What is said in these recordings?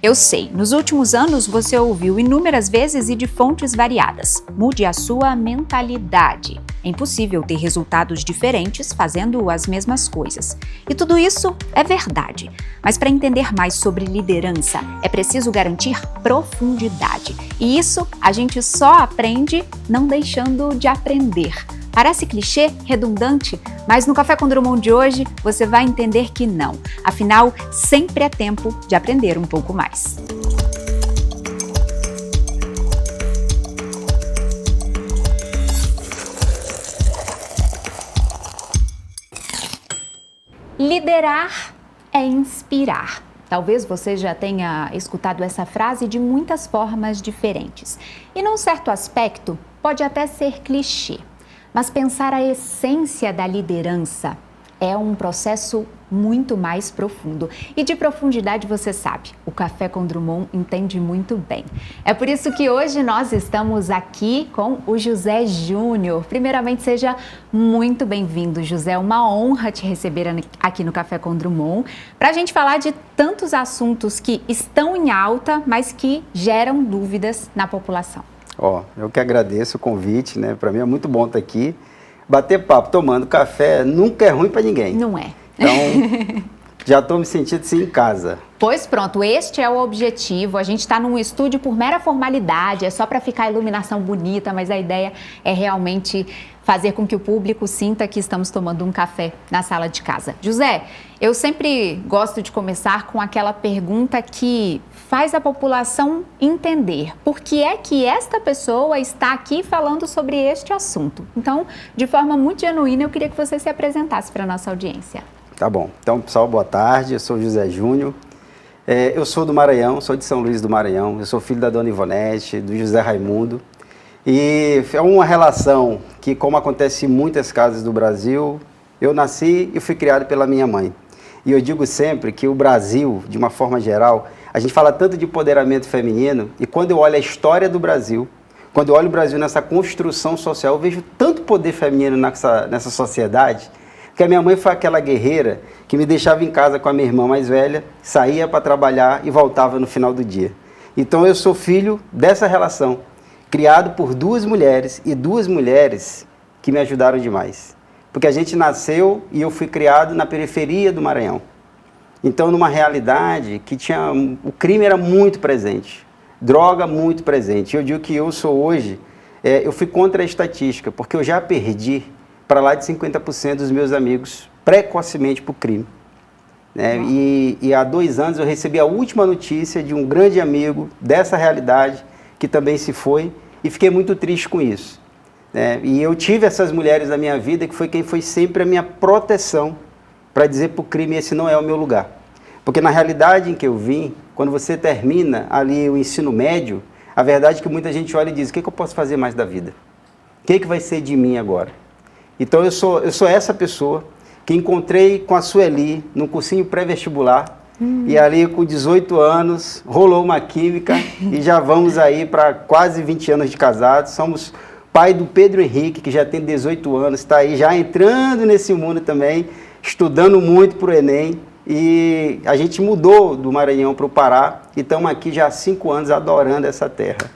Eu sei, nos últimos anos você ouviu inúmeras vezes e de fontes variadas. Mude a sua mentalidade. É impossível ter resultados diferentes fazendo as mesmas coisas. E tudo isso é verdade. Mas para entender mais sobre liderança, é preciso garantir profundidade. E isso a gente só aprende não deixando de aprender. Parece clichê, redundante, mas no Café com Drummond de hoje você vai entender que não. Afinal, sempre é tempo de aprender um pouco mais. Liderar é inspirar. Talvez você já tenha escutado essa frase de muitas formas diferentes. E num certo aspecto, pode até ser clichê. Mas pensar a essência da liderança é um processo muito mais profundo. E de profundidade você sabe, o Café com Drummond entende muito bem. É por isso que hoje nós estamos aqui com o José Júnior. Primeiramente, seja muito bem-vindo, José. É uma honra te receber aqui no Café com Drummond para a gente falar de tantos assuntos que estão em alta, mas que geram dúvidas na população. Eu que agradeço o convite, né? Para mim é muito bom estar aqui. Bater papo, tomando café, nunca é ruim para ninguém. Não é. Então, já estou me sentindo assim em casa. Pois pronto, este é o objetivo. A gente está num estúdio por mera formalidade, é só para ficar a iluminação bonita, mas a ideia é realmente fazer com que o público sinta que estamos tomando um café na sala de casa. José, eu sempre gosto de começar com aquela pergunta que faz a população entender por que é que esta pessoa está aqui falando sobre este assunto. Então, de forma muito genuína, eu queria que você se apresentasse para a nossa audiência. Tá bom. Então, pessoal, boa tarde. Eu sou o José Júnior. Eu sou do Maranhão, sou de São Luís do Maranhão. Eu sou filho da dona Ivonete, do José Raimundo. E é uma relação que, como acontece em muitas casas do Brasil, eu nasci e fui criado pela minha mãe. E eu digo sempre que o Brasil, de uma forma geral, a gente fala tanto de empoderamento feminino, e quando eu olho a história do Brasil, quando eu olho o Brasil nessa construção social, eu vejo tanto poder feminino nessa sociedade, que a minha mãe foi aquela guerreira que me deixava em casa com a minha irmã mais velha, saía para trabalhar e voltava no final do dia. Então eu sou filho dessa relação, criado por duas mulheres que me ajudaram demais. Porque a gente nasceu e eu fui criado na periferia do Maranhão. Então, numa realidade que o crime era muito presente, droga muito presente. Eu digo que eu sou hoje, eu fui contra a estatística, porque eu já perdi para lá de 50% dos meus amigos precocemente por crime. Né? E há 2 anos eu recebi a última notícia de um grande amigo dessa realidade, que também se foi, e fiquei muito triste com isso. Né? E eu tive essas mulheres na minha vida, que foi quem foi sempre a minha proteção, para dizer para o crime, esse não é o meu lugar. Porque na realidade em que eu vim, quando você termina ali o ensino médio, a verdade é que muita gente olha e diz, o que eu posso fazer mais da vida? O que vai ser de mim agora? Então eu sou essa pessoa que encontrei com a Sueli num cursinho pré-vestibular, e ali com 18 anos rolou uma química e já vamos aí para quase 20 anos de casados. Somos pai do Pedro Henrique, que já tem 18 anos, está aí já entrando nesse mundo também, estudando muito para o Enem. E a gente mudou do Maranhão para o Pará e estamos aqui já há 5 anos adorando essa terra.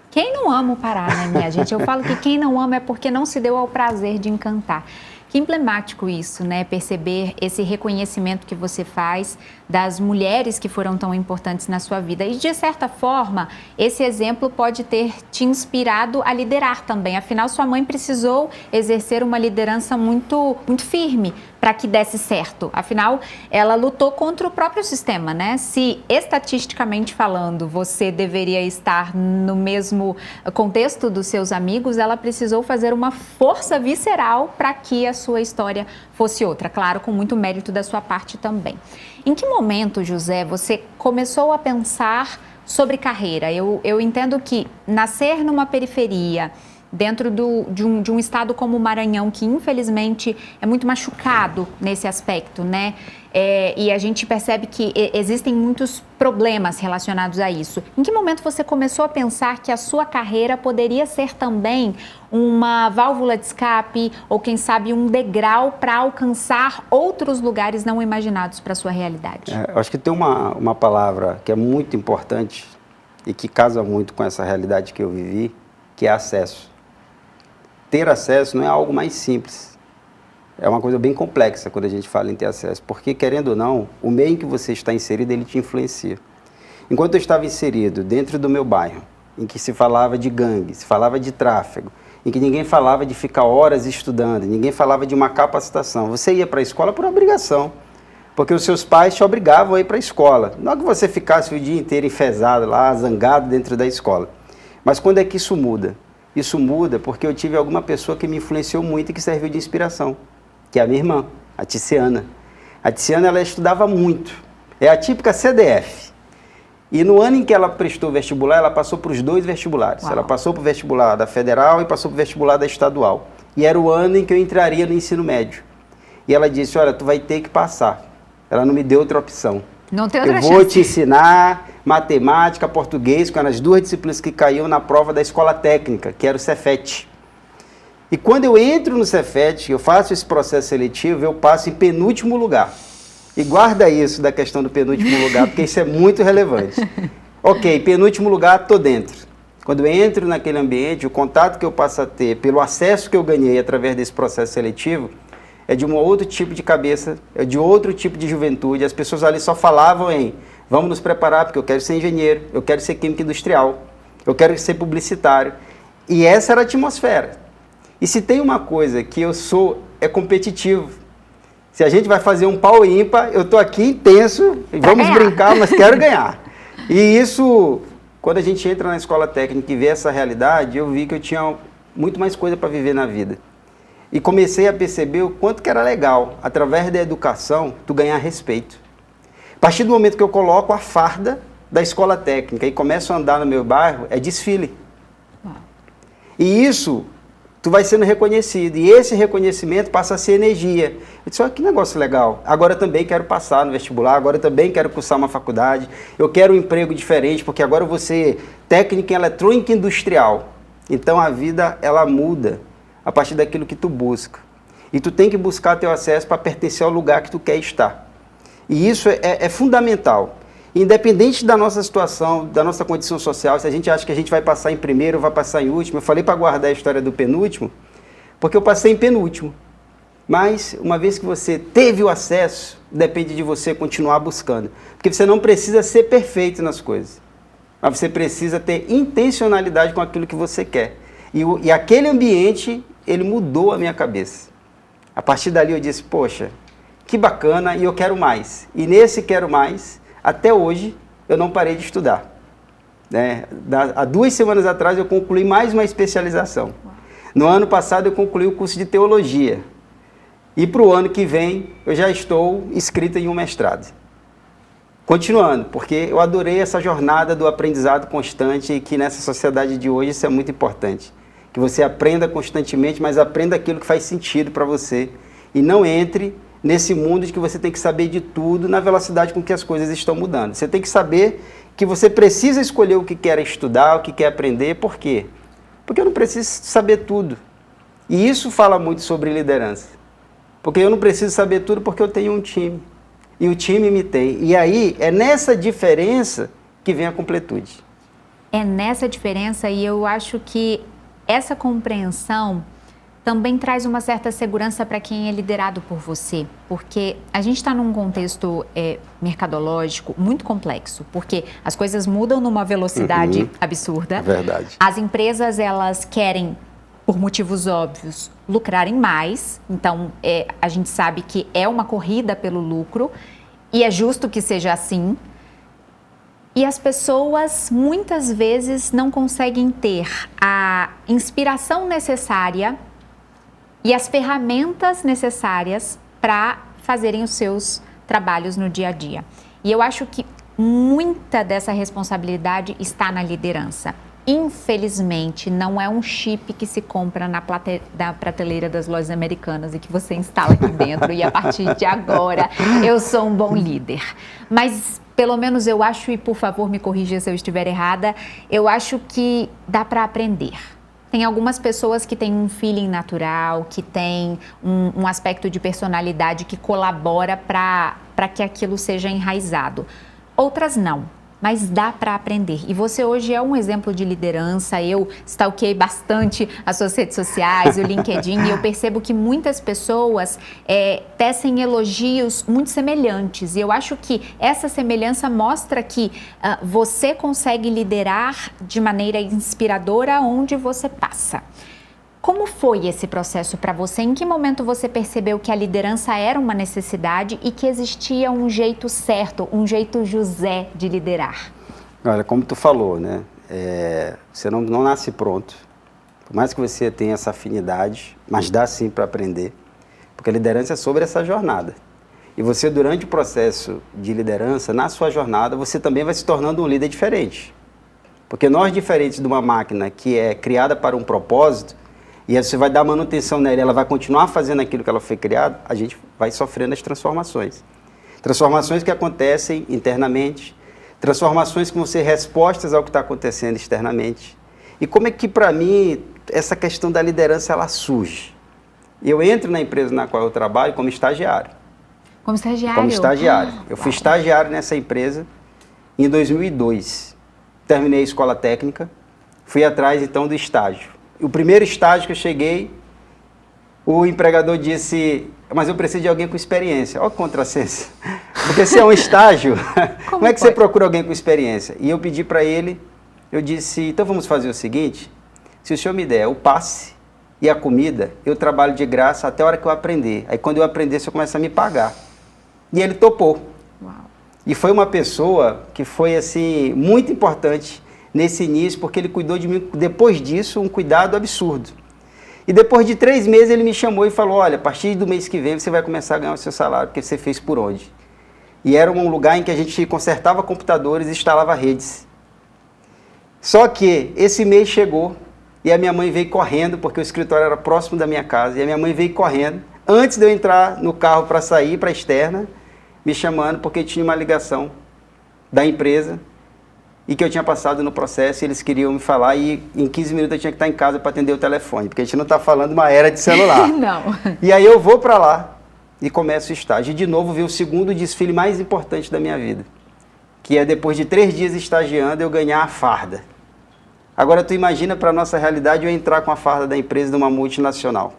Quem não ama o Pará, né, minha gente? Eu falo que quem não ama é porque não se deu ao prazer de encantar. Que emblemático isso, né? Perceber esse reconhecimento que você faz das mulheres que foram tão importantes na sua vida. E, de certa forma, esse exemplo pode ter te inspirado a liderar também. Afinal, sua mãe precisou exercer uma liderança muito firme para que desse certo. Afinal, ela lutou contra o próprio sistema, né? Se, estatisticamente falando, você deveria estar no mesmo contexto dos seus amigos, ela precisou fazer uma força visceral para que a sua história fosse outra. Claro, com muito mérito da sua parte também. Em que momento, José, você começou a pensar sobre carreira? Eu entendo que nascer numa periferia, dentro de um estado como o Maranhão, que infelizmente é muito machucado nesse aspecto, né? e a gente percebe que existem muitos problemas relacionados a isso. Em que momento você começou a pensar que a sua carreira poderia ser também uma válvula de escape ou, quem sabe, um degrau para alcançar outros lugares não imaginados para a sua realidade? Eu acho que tem uma palavra que é muito importante e que casa muito com essa realidade que eu vivi, que é acesso. Ter acesso não é algo mais simples. É uma coisa bem complexa quando a gente fala em ter acesso, porque, querendo ou não, o meio em que você está inserido, ele te influencia. Enquanto eu estava inserido dentro do meu bairro, em que se falava de gangue, se falava de tráfego, em que ninguém falava de ficar horas estudando, ninguém falava de uma capacitação, você ia para a escola por obrigação, porque os seus pais te obrigavam a ir para a escola. Não é que você ficasse o dia inteiro enfesado lá, zangado dentro da escola. Mas quando é que isso muda? Isso muda porque eu tive alguma pessoa que me influenciou muito e que serviu de inspiração, que é a minha irmã, a Tiziana. A Tiziana, ela estudava muito. É a típica CDF. E no ano em que ela prestou vestibular, ela passou para os 2 vestibulares. Uau. Ela passou para o vestibular da Federal e passou para o vestibular da Estadual. E era o ano em que eu entraria no ensino médio. E ela disse, olha, tu vai ter que passar. Ela não me deu outra opção. Não tem outra chance. Eu vou te ensinar matemática, português, que eram as 2 disciplinas que caíam na prova da escola técnica, que era o Cefet. E quando eu entro no Cefet, eu faço esse processo seletivo, eu passo em penúltimo lugar. E guarda isso da questão do penúltimo lugar, porque isso é muito relevante. Ok, penúltimo lugar, estou dentro. Quando eu entro naquele ambiente, o contato que eu passo a ter, pelo acesso que eu ganhei através desse processo seletivo, é de um outro tipo de cabeça, é de outro tipo de juventude. As pessoas ali só falavam em, vamos nos preparar, porque eu quero ser engenheiro, eu quero ser químico industrial, eu quero ser publicitário. E essa era a atmosfera. E se tem uma coisa que eu sou, é competitivo. Se a gente vai fazer um pau ímpar, eu estou aqui intenso, vamos brincar, mas quero ganhar. E isso, quando a gente entra na escola técnica e vê essa realidade, eu vi que eu tinha muito mais coisa para viver na vida. E comecei a perceber o quanto que era legal, através da educação, tu ganhar respeito. A partir do momento que eu coloco a farda da escola técnica e começo a andar no meu bairro, é desfile. E isso, tu vai sendo reconhecido. E esse reconhecimento passa a ser energia. Eu disse, olha que negócio legal. Agora eu também quero passar no vestibular, agora eu também quero cursar uma faculdade. Eu quero um emprego diferente, porque agora eu vou ser técnico em eletrônica industrial. Então a vida, ela muda a partir daquilo que tu busca. E tu tem que buscar teu acesso para pertencer ao lugar que tu quer estar. E isso é fundamental. Independente da nossa situação, da nossa condição social, se a gente acha que a gente vai passar em primeiro ou vai passar em último, eu falei para guardar a história do penúltimo, porque eu passei em penúltimo. Mas, uma vez que você teve o acesso, depende de você continuar buscando. Porque você não precisa ser perfeito nas coisas, mas você precisa ter intencionalidade com aquilo que você quer. E aquele ambiente, ele mudou a minha cabeça. A partir dali eu disse, poxa, que bacana, e eu quero mais. E nesse quero mais, até hoje, eu não parei de estudar. Há 2 semanas atrás, eu concluí mais uma especialização. No ano passado, eu concluí o curso de teologia. E para o ano que vem, eu já estou inscrito em um mestrado. Continuando, porque eu adorei essa jornada do aprendizado constante e que nessa sociedade de hoje isso é muito importante. Que você aprenda constantemente, mas aprenda aquilo que faz sentido para você. E não entre nesse mundo de que você tem que saber de tudo na velocidade com que as coisas estão mudando. Você tem que saber que você precisa escolher o que quer estudar, o que quer aprender. Por quê? Porque eu não preciso saber tudo. E isso fala muito sobre liderança. Porque eu não preciso saber tudo porque eu tenho um time. E o time me tem. E aí, é nessa diferença que vem a completude. É nessa diferença, e eu acho que essa compreensão também traz uma certa segurança para quem é liderado por você, porque a gente está num contexto mercadológico muito complexo, porque as coisas mudam numa velocidade absurda. É verdade. As empresas, elas querem, por motivos óbvios, lucrarem mais, então a gente sabe que é uma corrida pelo lucro, e é justo que seja assim. E as pessoas, muitas vezes, não conseguem ter a inspiração necessária e as ferramentas necessárias para fazerem os seus trabalhos no dia a dia. E eu acho que muita dessa responsabilidade está na liderança. infelizmente, não é um chip que se compra na prateleira das lojas americanas e que você instala aqui dentro e a partir de agora eu sou um bom líder. Mas, pelo menos eu acho, e por favor me corrija se eu estiver errada, eu acho que dá para aprender. Tem algumas pessoas que têm um feeling natural, que têm um aspecto de personalidade que colabora para que aquilo seja enraizado. Outras não, mas dá para aprender. E você hoje é um exemplo de liderança. Eu stalkeei bastante as suas redes sociais, o LinkedIn, e eu percebo que muitas pessoas tecem elogios muito semelhantes. E eu acho que essa semelhança mostra que você consegue liderar de maneira inspiradora onde você passa. Como foi esse processo para você? Em que momento você percebeu que a liderança era uma necessidade e que existia um jeito certo, um jeito José de liderar? Olha, como tu falou, né? Você não nasce pronto. Por mais que você tenha essa afinidade, mas dá sim para aprender. Porque a liderança é sobre essa jornada. E você, durante o processo de liderança, na sua jornada, você também vai se tornando um líder diferente. Porque nós, diferentes de uma máquina que é criada para um propósito, e aí você vai dar manutenção nela, ela vai continuar fazendo aquilo que ela foi criada, a gente vai sofrendo as transformações. Transformações que acontecem internamente, transformações que vão ser respostas ao que está acontecendo externamente. E como é que, para mim, essa questão da liderança, ela surge? Eu entro na empresa na qual eu trabalho como estagiário. Como estagiário? Como estagiário. Eu fui estagiário nessa empresa em 2002. Terminei a escola técnica, fui atrás, então, do estágio. O primeiro estágio que eu cheguei, o empregador disse, mas eu preciso de alguém com experiência. Olha que contrassenso. Porque se é um estágio, como é que você procura alguém com experiência? E eu pedi para ele, eu disse, então vamos fazer o seguinte, se o senhor me der o passe e a comida, eu trabalho de graça até a hora que eu aprender. Aí quando eu aprender, você começa a me pagar. E ele topou. Uau. E foi uma pessoa que foi assim muito importante nesse início, porque ele cuidou de mim, depois disso, um cuidado absurdo. E depois de 3 meses ele me chamou e falou, olha, a partir do mês que vem você vai começar a ganhar o seu salário, porque você fez por onde? E era um lugar em que a gente consertava computadores e instalava redes. Só que esse mês chegou e a minha mãe veio correndo, porque o escritório era próximo da minha casa, e a minha mãe veio correndo, antes de eu entrar no carro para sair para a externa, me chamando porque tinha uma ligação da empresa, e que eu tinha passado no processo e eles queriam me falar e em 15 minutos eu tinha que estar em casa para atender o telefone, porque a gente não está falando uma era de celular. Não. E aí eu vou para lá e começo o estágio. E de novo vi o segundo desfile mais importante da minha vida, que é depois de 3 dias estagiando eu ganhar a farda. Agora tu imagina para a nossa realidade eu entrar com a farda da empresa de uma multinacional.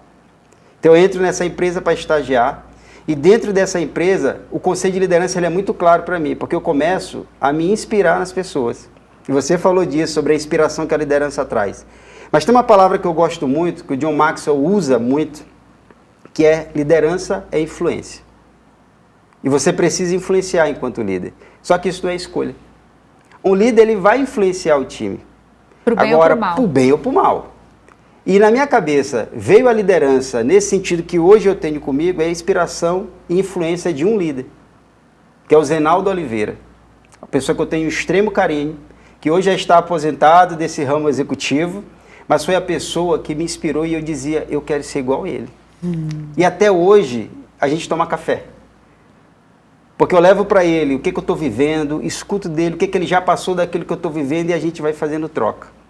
Então eu entro nessa empresa para estagiar. E dentro dessa empresa, o conceito de liderança ele é muito claro para mim, porque eu começo a me inspirar nas pessoas. E você falou disso, sobre a inspiração que a liderança traz. Mas tem uma palavra que eu gosto muito, que o John Maxwell usa muito, que é liderança é influência. E você precisa influenciar enquanto líder. Só que isso não é escolha. Um líder ele vai influenciar o time. Pro bem ou pro mal. Pro bem ou pro mal. E na minha cabeça veio a liderança nesse sentido que hoje eu tenho comigo, é a inspiração e influência de um líder, que é o Zenaldo Oliveira. Uma pessoa que eu tenho um extremo carinho, que hoje já está aposentado desse ramo executivo, mas foi a pessoa que me inspirou e eu dizia, eu quero ser igual a ele. E até hoje a gente toma café. Porque eu levo para ele o que eu estou vivendo, escuto dele o que ele já passou daquilo que eu estou vivendo e a gente vai fazendo troca.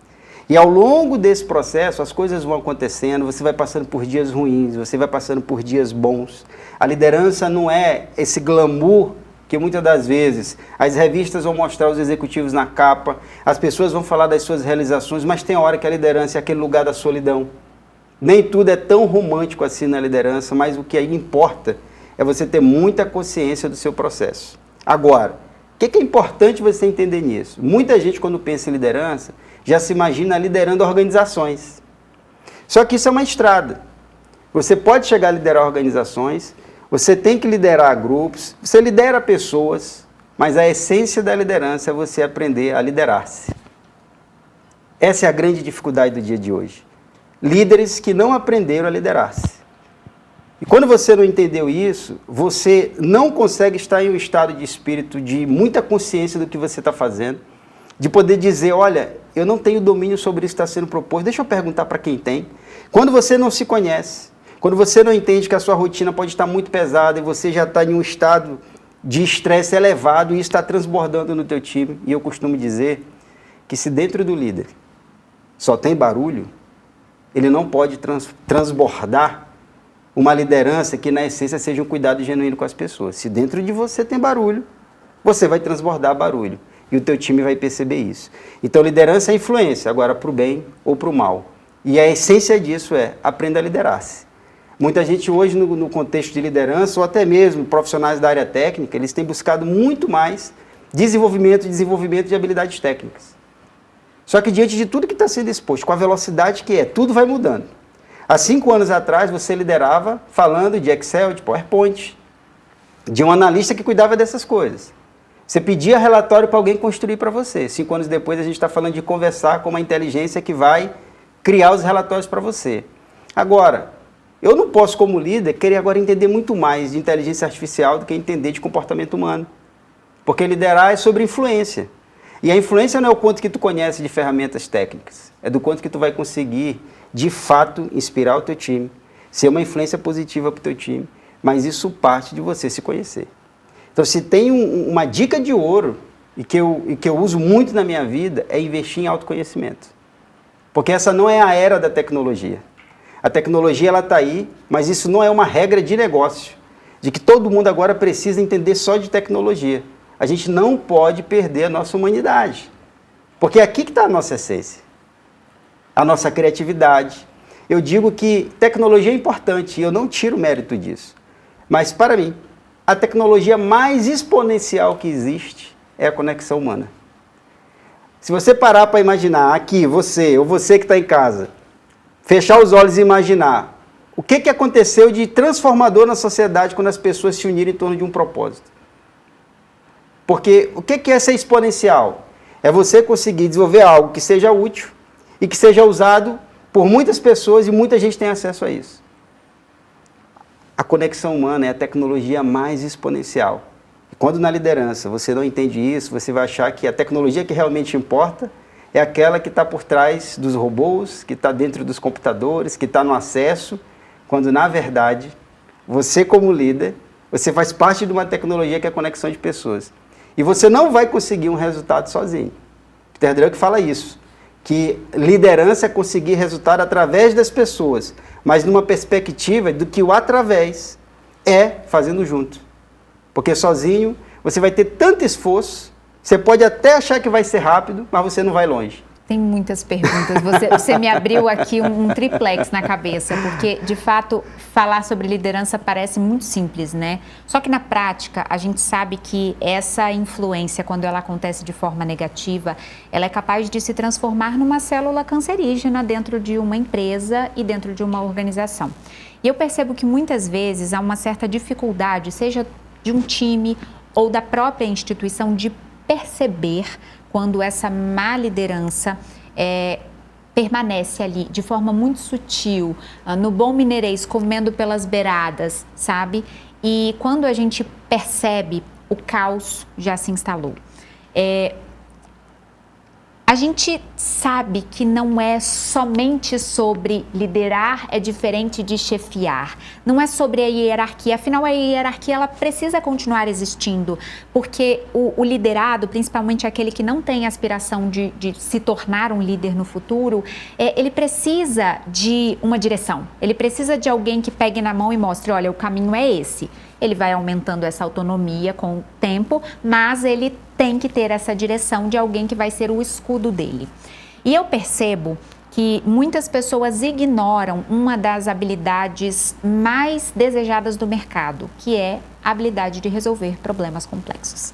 E ao longo desse processo, as coisas vão acontecendo, você vai passando por dias ruins, você vai passando por dias bons. A liderança não é esse glamour que muitas das vezes as revistas vão mostrar os executivos na capa, as pessoas vão falar das suas realizações, mas tem hora que a liderança é aquele lugar da solidão. Nem tudo é tão romântico assim na liderança, mas o que aí importa é você ter muita consciência do seu processo. Agora, o que é importante você entender nisso? Muita gente, quando pensa em liderança, já se imagina liderando organizações. Só que isso é uma estrada. Você pode chegar a liderar organizações, você tem que liderar grupos, você lidera pessoas, mas a essência da liderança é você aprender a liderar-se. Essa é a grande dificuldade do dia de hoje. Líderes que não aprenderam a liderar-se. E quando você não entendeu isso, você não consegue estar em um estado de espírito de muita consciência do que você está fazendo, de poder dizer, olha, eu não tenho domínio sobre isso que está sendo proposto. Deixa eu perguntar para quem tem. Quando você não se conhece, quando você não entende que a sua rotina pode estar muito pesada e você já está em um estado de estresse elevado e isso está transbordando no teu time, e eu costumo dizer que se dentro do líder só tem barulho, ele não pode transbordar uma liderança que na essência seja um cuidado genuíno com as pessoas. Se dentro de você tem barulho, você vai transbordar barulho e o teu time vai perceber isso. Então liderança é influência, agora para o bem ou para o mal. E a essência disso é aprenda a liderar-se. Muita gente hoje no contexto de liderança, ou até mesmo profissionais da área técnica, eles têm buscado muito mais desenvolvimento de habilidades técnicas. Só que diante de tudo que está sendo exposto, com a velocidade que é, tudo vai mudando. Há 5 anos atrás, você liderava falando de Excel, de PowerPoint, de um analista que cuidava dessas coisas. Você pedia relatório para alguém construir para você. 5 anos depois, a gente está falando de conversar com uma inteligência que vai criar os relatórios para você. Agora, eu não posso, como líder, querer agora entender muito mais de inteligência artificial do que entender de comportamento humano. Porque liderar é sobre influência. E a influência não é o quanto que tu conhece de ferramentas técnicas, é do quanto que tu vai conseguir, de fato, inspirar o teu time, ser uma influência positiva para o teu time, mas isso parte de você se conhecer. Então, se tem uma dica de ouro, e que eu uso muito na minha vida, é investir em autoconhecimento. Porque essa não é a era da tecnologia. A tecnologia ela está aí, mas isso não é uma regra de negócio, de que todo mundo agora precisa entender só de tecnologia. A gente não pode perder a nossa humanidade, porque é aqui que está a nossa essência, a nossa criatividade. Eu digo que tecnologia é importante e eu não tiro mérito disso, mas para mim, a tecnologia mais exponencial que existe é a conexão humana. Se você parar para imaginar aqui, você ou você que está em casa, fechar os olhos e imaginar o que aconteceu de transformador na sociedade quando as pessoas se uniram em torno de um propósito. Porque o que é ser exponencial? É você conseguir desenvolver algo que seja útil e que seja usado por muitas pessoas e muita gente tem acesso a isso. A conexão humana é a tecnologia mais exponencial. E quando na liderança você não entende isso, você vai achar que a tecnologia que realmente importa é aquela que está por trás dos robôs, que está dentro dos computadores, que está no acesso, quando na verdade, você como líder, você faz parte de uma tecnologia que é a conexão de pessoas. E você não vai conseguir um resultado sozinho. Peter Drucker fala isso, que liderança é conseguir resultado através das pessoas, mas numa perspectiva do que o através é fazendo junto. Porque sozinho você vai ter tanto esforço, você pode até achar que vai ser rápido, mas você não vai longe. Tem muitas perguntas. Você me abriu aqui um triplex na cabeça, porque, de fato, falar sobre liderança parece muito simples, né? Só que, na prática, a gente sabe que essa influência, quando ela acontece de forma negativa, ela é capaz de se transformar numa célula cancerígena dentro de uma empresa e dentro de uma organização. E eu percebo que, muitas vezes, há uma certa dificuldade, seja de um time ou da própria instituição, de perceber quando essa má liderança permanece ali de forma muito sutil, no bom mineirês, comendo pelas beiradas, sabe? E quando a gente percebe, o caos já se instalou. A gente sabe que não é somente sobre liderar, é diferente de chefiar. Não é sobre a hierarquia, afinal a hierarquia ela precisa continuar existindo, porque o liderado, principalmente aquele que não tem aspiração de se tornar um líder no futuro, ele precisa de uma direção, ele precisa de alguém que pegue na mão e mostre, olha, o caminho é esse. Ele vai aumentando essa autonomia com o tempo, mas ele tem que ter essa direção de alguém que vai ser o escudo dele. E eu percebo que muitas pessoas ignoram uma das habilidades mais desejadas do mercado, que é a habilidade de resolver problemas complexos.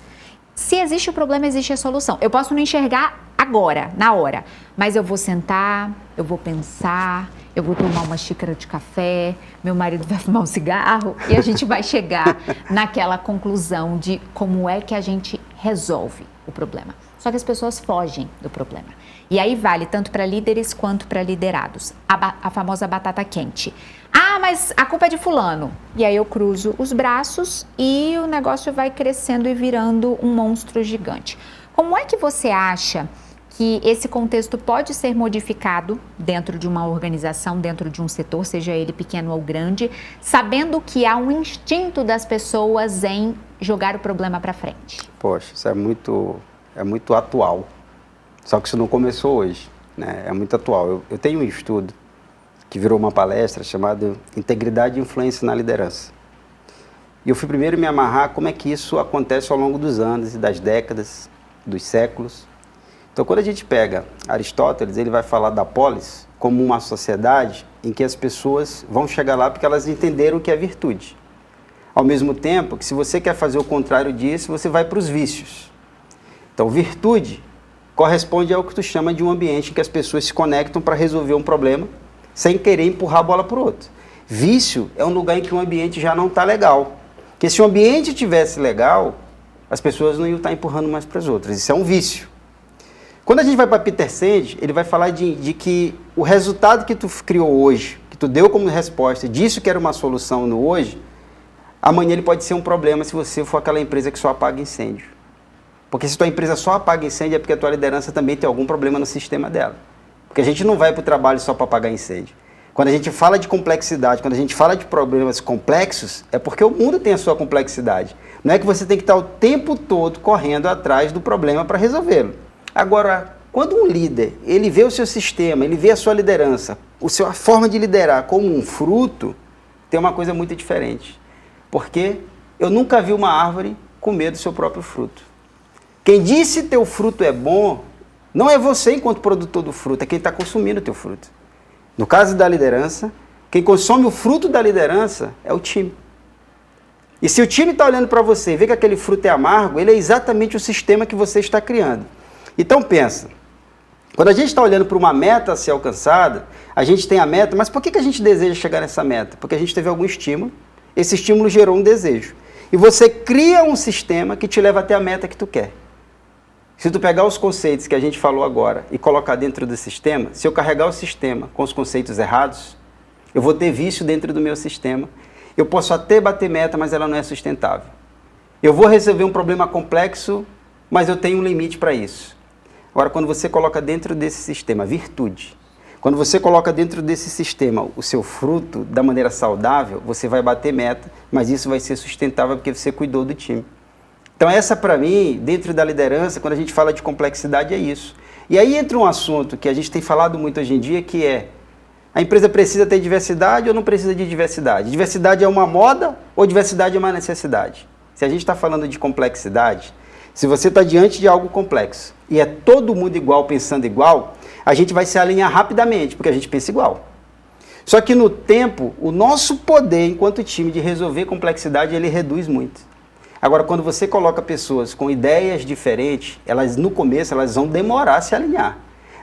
Se existe o problema, existe a solução. Eu posso não enxergar agora, na hora, mas eu vou sentar, eu vou pensar, eu vou tomar uma xícara de café, meu marido vai fumar um cigarro e a gente vai chegar naquela conclusão de como é que a gente resolve o problema. Só que as pessoas fogem do problema. E aí vale tanto para líderes quanto para liderados. A famosa batata quente. Ah, mas a culpa é de fulano. E aí eu cruzo os braços e o negócio vai crescendo e virando um monstro gigante. Como é que você acha que esse contexto pode ser modificado dentro de uma organização, dentro de um setor, seja ele pequeno ou grande, sabendo que há um instinto das pessoas em jogar o problema para frente? Poxa, isso é muito atual. Só que isso não começou hoje, né? É muito atual. Eu tenho um estudo que virou uma palestra chamada Integridade e Influência na Liderança. E eu fui primeiro me amarrar como é que isso acontece ao longo dos anos e das décadas, dos séculos. Então, quando a gente pega Aristóteles, ele vai falar da polis como uma sociedade em que as pessoas vão chegar lá porque elas entenderam o que é virtude. Ao mesmo tempo que, se você quer fazer o contrário disso, você vai para os vícios. Então, virtude corresponde ao que tu chama de um ambiente em que as pessoas se conectam para resolver um problema sem querer empurrar a bola para o outro. Vício é um lugar em que o ambiente já não está legal. Porque se o ambiente estivesse legal, as pessoas não iam estar empurrando mais para as outras. Isso é um vício. Quando a gente vai para Peter Senge, ele vai falar de que o resultado que tu criou hoje, que tu deu como resposta, disso que era uma solução no hoje, amanhã ele pode ser um problema se você for aquela empresa que só apaga incêndio. Porque se tua empresa só apaga incêndio é porque a tua liderança também tem algum problema no sistema dela. Porque a gente não vai para o trabalho só para apagar incêndio. Quando a gente fala de complexidade, quando a gente fala de problemas complexos, é porque o mundo tem a sua complexidade. Não é que você tem que estar o tempo todo correndo atrás do problema para resolvê-lo. Agora, quando um líder, ele vê o seu sistema, ele vê a sua liderança, a forma de liderar como um fruto, tem uma coisa muito diferente. Porque eu nunca vi uma árvore comer do seu próprio fruto. Quem disse teu fruto é bom, não é você enquanto produtor do fruto, é quem está consumindo o teu fruto. No caso da liderança, quem consome o fruto da liderança é o time. E se o time está olhando para você e vê que aquele fruto é amargo, ele é exatamente o sistema que você está criando. Então pensa, quando a gente está olhando para uma meta a ser alcançada, a gente tem a meta, mas por que a gente deseja chegar nessa meta? Porque a gente teve algum estímulo, esse estímulo gerou um desejo. E você cria um sistema que te leva até a meta que tu quer. Se tu pegar os conceitos que a gente falou agora e colocar dentro do sistema, se eu carregar o sistema com os conceitos errados, eu vou ter vício dentro do meu sistema. Eu posso até bater meta, mas ela não é sustentável. Eu vou resolver um problema complexo, mas eu tenho um limite para isso. Agora, quando você coloca dentro desse sistema virtude, quando você coloca dentro desse sistema o seu fruto da maneira saudável, você vai bater meta, mas isso vai ser sustentável porque você cuidou do time. Então essa, para mim, dentro da liderança, quando a gente fala de complexidade, é isso. E aí entra um assunto que a gente tem falado muito hoje em dia, que é: a empresa precisa ter diversidade ou não precisa de diversidade? Diversidade é uma moda ou diversidade é uma necessidade? Se a gente está falando de complexidade, se você está diante de algo complexo e é todo mundo igual, pensando igual, a gente vai se alinhar rapidamente, porque a gente pensa igual. Só que no tempo, o nosso poder enquanto time de resolver complexidade, ele reduz muito. Agora, quando você coloca pessoas com ideias diferentes, elas no começo elas vão demorar a se alinhar.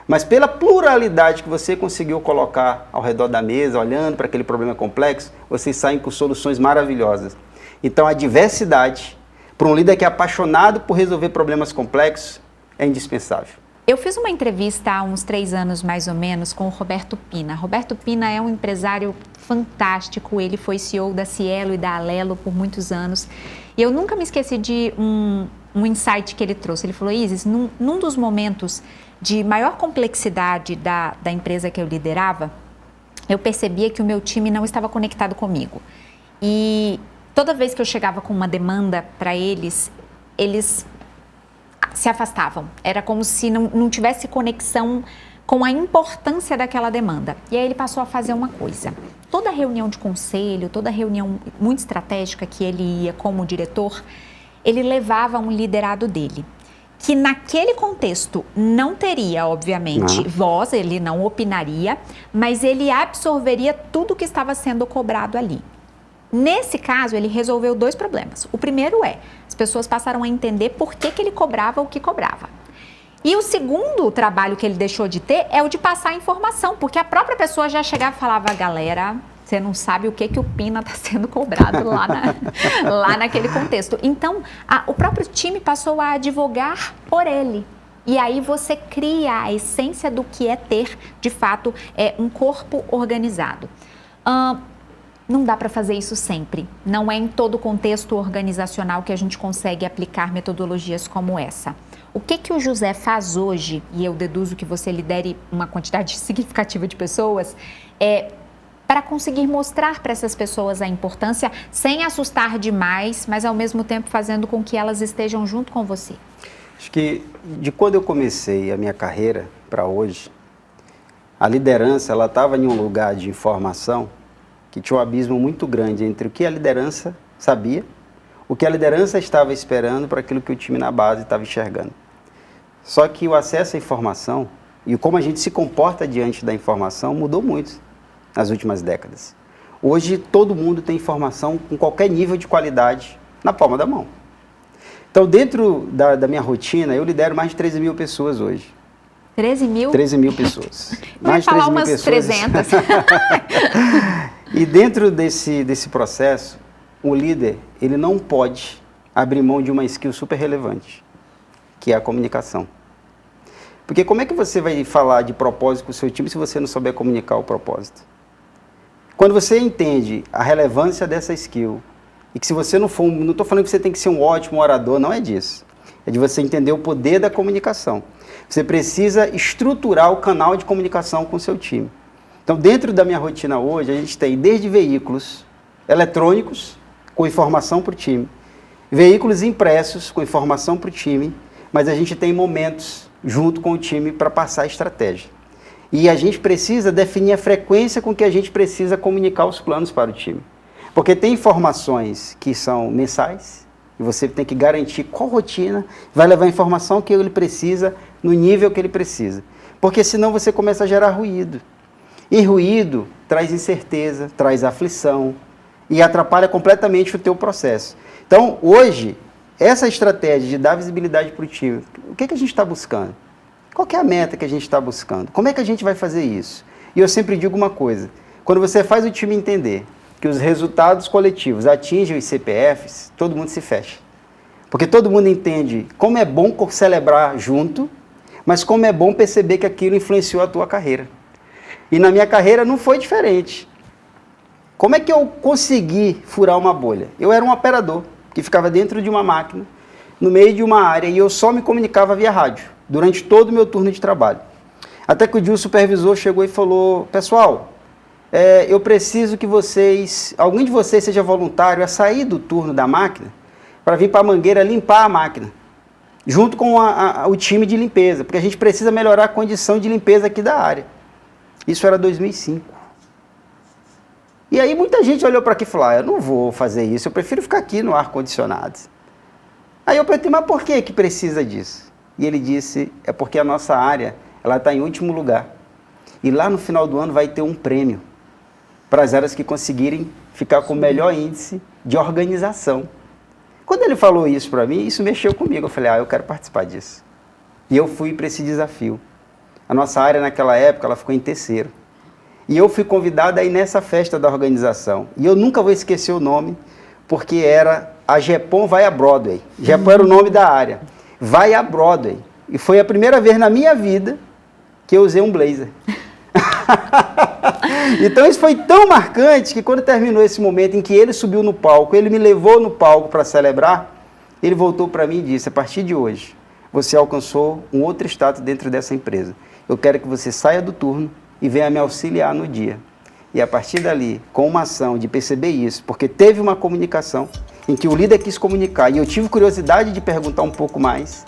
Mas pela pluralidade que você conseguiu colocar ao redor da mesa, olhando para aquele problema complexo, vocês saem com soluções maravilhosas. Então a diversidade, para um líder que é apaixonado por resolver problemas complexos, é indispensável. Eu fiz uma entrevista há uns 3 anos, mais ou menos, com o Roberto Pina. Roberto Pina é um empresário fantástico, ele foi CEO da Cielo e da Alelo por muitos anos. E eu nunca me esqueci de um insight que ele trouxe. Ele falou: Isis, num dos momentos de maior complexidade da empresa que eu liderava, eu percebia que o meu time não estava conectado comigo. E toda vez que eu chegava com uma demanda para eles, eles se afastavam. Era como se não tivesse conexão com a importância daquela demanda. E aí ele passou a fazer uma coisa. Toda reunião de conselho, toda reunião muito estratégica que ele ia como diretor, ele levava um liderado dele, que naquele contexto não teria, obviamente, voz, ele não opinaria, mas ele absorveria tudo que estava sendo cobrado ali. Nesse caso, ele resolveu 2 problemas. O primeiro é, as pessoas passaram a entender por que ele cobrava o que cobrava. E o segundo trabalho que ele deixou de ter é o de passar a informação, porque a própria pessoa já chegava e falava: galera, você não sabe o que o Pina está sendo cobrado lá naquele contexto. Então, o próprio time passou a advogar por ele. E aí você cria a essência do que é ter, de fato, um corpo organizado. não dá para fazer isso sempre. Não é em todo contexto organizacional que a gente consegue aplicar metodologias como essa. O que o José faz hoje, e eu deduzo que você lidere uma quantidade significativa de pessoas, para conseguir mostrar para essas pessoas a importância, sem assustar demais, mas ao mesmo tempo fazendo com que elas estejam junto com você? Acho que de quando eu comecei a minha carreira para hoje, a liderança ela estava em um lugar de informação que tinha um abismo muito grande entre o que a liderança sabia, o que a liderança estava esperando para aquilo que o time na base estava enxergando. Só que o acesso à informação e como a gente se comporta diante da informação mudou muito nas últimas décadas. Hoje todo mundo tem informação com qualquer nível de qualidade na palma da mão. Então dentro da minha rotina eu lidero mais de 13 mil pessoas hoje. 13 mil? 13 mil pessoas. Eu ia falar umas 300. E dentro desse processo, o líder, ele não pode abrir mão de uma skill super relevante, que é a comunicação. Porque como é que você vai falar de propósito com o seu time se você não souber comunicar o propósito? Quando você entende a relevância dessa skill, e que se você não for, não estou falando que você tem que ser um ótimo orador, não é disso. É de você entender o poder da comunicação. Você precisa estruturar o canal de comunicação com o seu time. Então, dentro da minha rotina hoje, a gente tem desde veículos eletrônicos com informação para o time, veículos impressos com informação para o time, mas a gente tem momentos junto com o time para passar a estratégia. E a gente precisa definir a frequência com que a gente precisa comunicar os planos para o time. Porque tem informações que são mensais, e você tem que garantir qual rotina vai levar a informação que ele precisa no nível que ele precisa. Porque senão você começa a gerar ruído. E ruído traz incerteza, traz aflição e atrapalha completamente o teu processo. Então, hoje, essa estratégia de dar visibilidade para o time, o que a gente está buscando? Qual que é a meta que a gente está buscando? Como é que a gente vai fazer isso? E eu sempre digo uma coisa, quando você faz o time entender que os resultados coletivos atingem os CPFs, todo mundo se fecha. Porque todo mundo entende como é bom celebrar junto, mas como é bom perceber que aquilo influenciou a tua carreira. E na minha carreira não foi diferente. Como é que eu consegui furar uma bolha? Eu era um operador que ficava dentro de uma máquina, no meio de uma área, e eu só me comunicava via rádio, durante todo o meu turno de trabalho. Até que o dia o supervisor chegou e falou, pessoal, eu preciso que alguém de vocês seja voluntário a sair do turno da máquina para vir para a mangueira limpar a máquina, junto com o time de limpeza, porque a gente precisa melhorar a condição de limpeza aqui da área. Isso era 2005. E aí muita gente olhou para aqui e falou, eu não vou fazer isso, eu prefiro ficar aqui no ar-condicionado. Aí eu perguntei, mas por que precisa disso? E ele disse, é porque a nossa área ela está em último lugar. E lá no final do ano vai ter um prêmio para as áreas que conseguirem ficar com o melhor índice de organização. Quando ele falou isso para mim, isso mexeu comigo. Eu falei, eu quero participar disso. E eu fui para esse desafio. A nossa área naquela época, ela ficou em terceiro. E eu fui convidado a ir nessa festa da organização. E eu nunca vou esquecer o nome, porque era a Gepom vai a Broadway. Gepom era o nome da área. Vai a Broadway. E foi a primeira vez na minha vida que eu usei um blazer. Então isso foi tão marcante que quando terminou esse momento em que ele subiu no palco, ele me levou no palco para celebrar, ele voltou para mim e disse, a partir de hoje, você alcançou um outro status dentro dessa empresa. Eu quero que você saia do turno e venha me auxiliar no dia. E a partir dali, com uma ação de perceber isso, porque teve uma comunicação em que o líder quis comunicar e eu tive curiosidade de perguntar um pouco mais,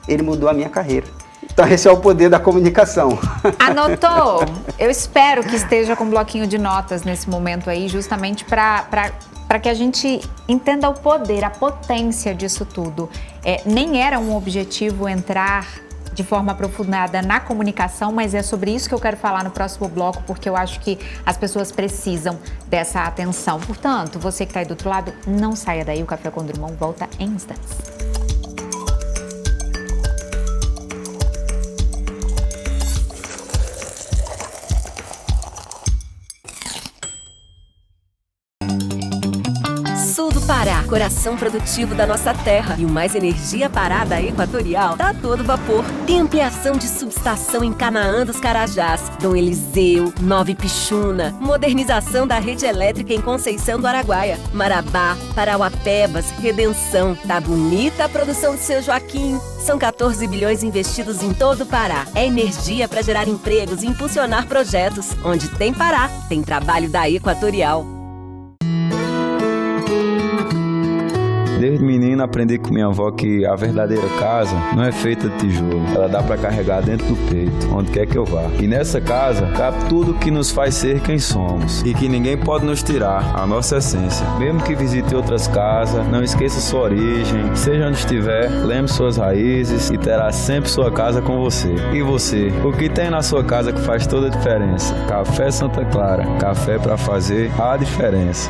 ele mudou a minha carreira. Então esse é o poder da comunicação. Anotou? Eu espero que esteja com um bloquinho de notas nesse momento aí, justamente para que a gente entenda o poder, a potência disso tudo. Nem era um objetivo entrar de forma aprofundada na comunicação, mas é sobre isso que eu quero falar no próximo bloco, porque eu acho que as pessoas precisam dessa atenção. Portanto, você que está aí do outro lado, não saia daí, o Café com Drummond volta em instantes. Sul do Pará, coração produtivo da nossa terra. E o Mais Energia Pará da Equatorial tá a todo vapor. Tem ampliação de subestação em Canaã dos Carajás, Dom Eliseu, Nova Ipixuna, modernização da rede elétrica em Conceição do Araguaia, Marabá, Parauapebas, Redenção. Tá bonita a produção de Seu Joaquim. São 14 bilhões investidos em todo o Pará. É energia para gerar empregos e impulsionar projetos. Onde tem Pará, tem trabalho da Equatorial. Desde menino aprendi com minha avó que a verdadeira casa não é feita de tijolo. Ela dá para carregar dentro do peito, onde quer que eu vá. E nessa casa cabe tudo que nos faz ser quem somos. E que ninguém pode nos tirar a nossa essência. Mesmo que visite outras casas, não esqueça sua origem. Seja onde estiver, lembre suas raízes e terá sempre sua casa com você. E você? O que tem na sua casa que faz toda a diferença? Café Santa Clara. Café para fazer a diferença.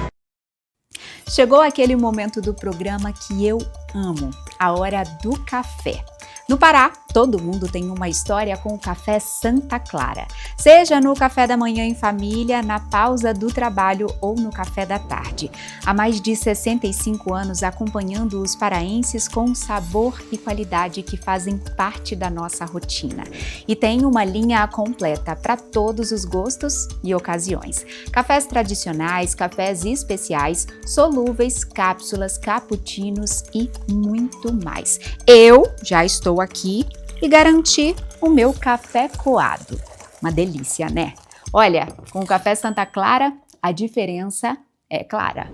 Chegou aquele momento do programa que eu amo, a hora do café. No Pará, todo mundo tem uma história com o café Santa Clara. Seja no café da manhã em família, na pausa do trabalho ou no café da tarde. Há mais de 65 anos acompanhando os paraenses com sabor e qualidade que fazem parte da nossa rotina. E tem uma linha completa para todos os gostos e ocasiões. Cafés tradicionais, cafés especiais, solúveis, cápsulas, cappuccinos e muito mais. Eu já estou aqui e garanti o meu café coado. Uma delícia, né? Olha, com o café Santa Clara, a diferença é clara.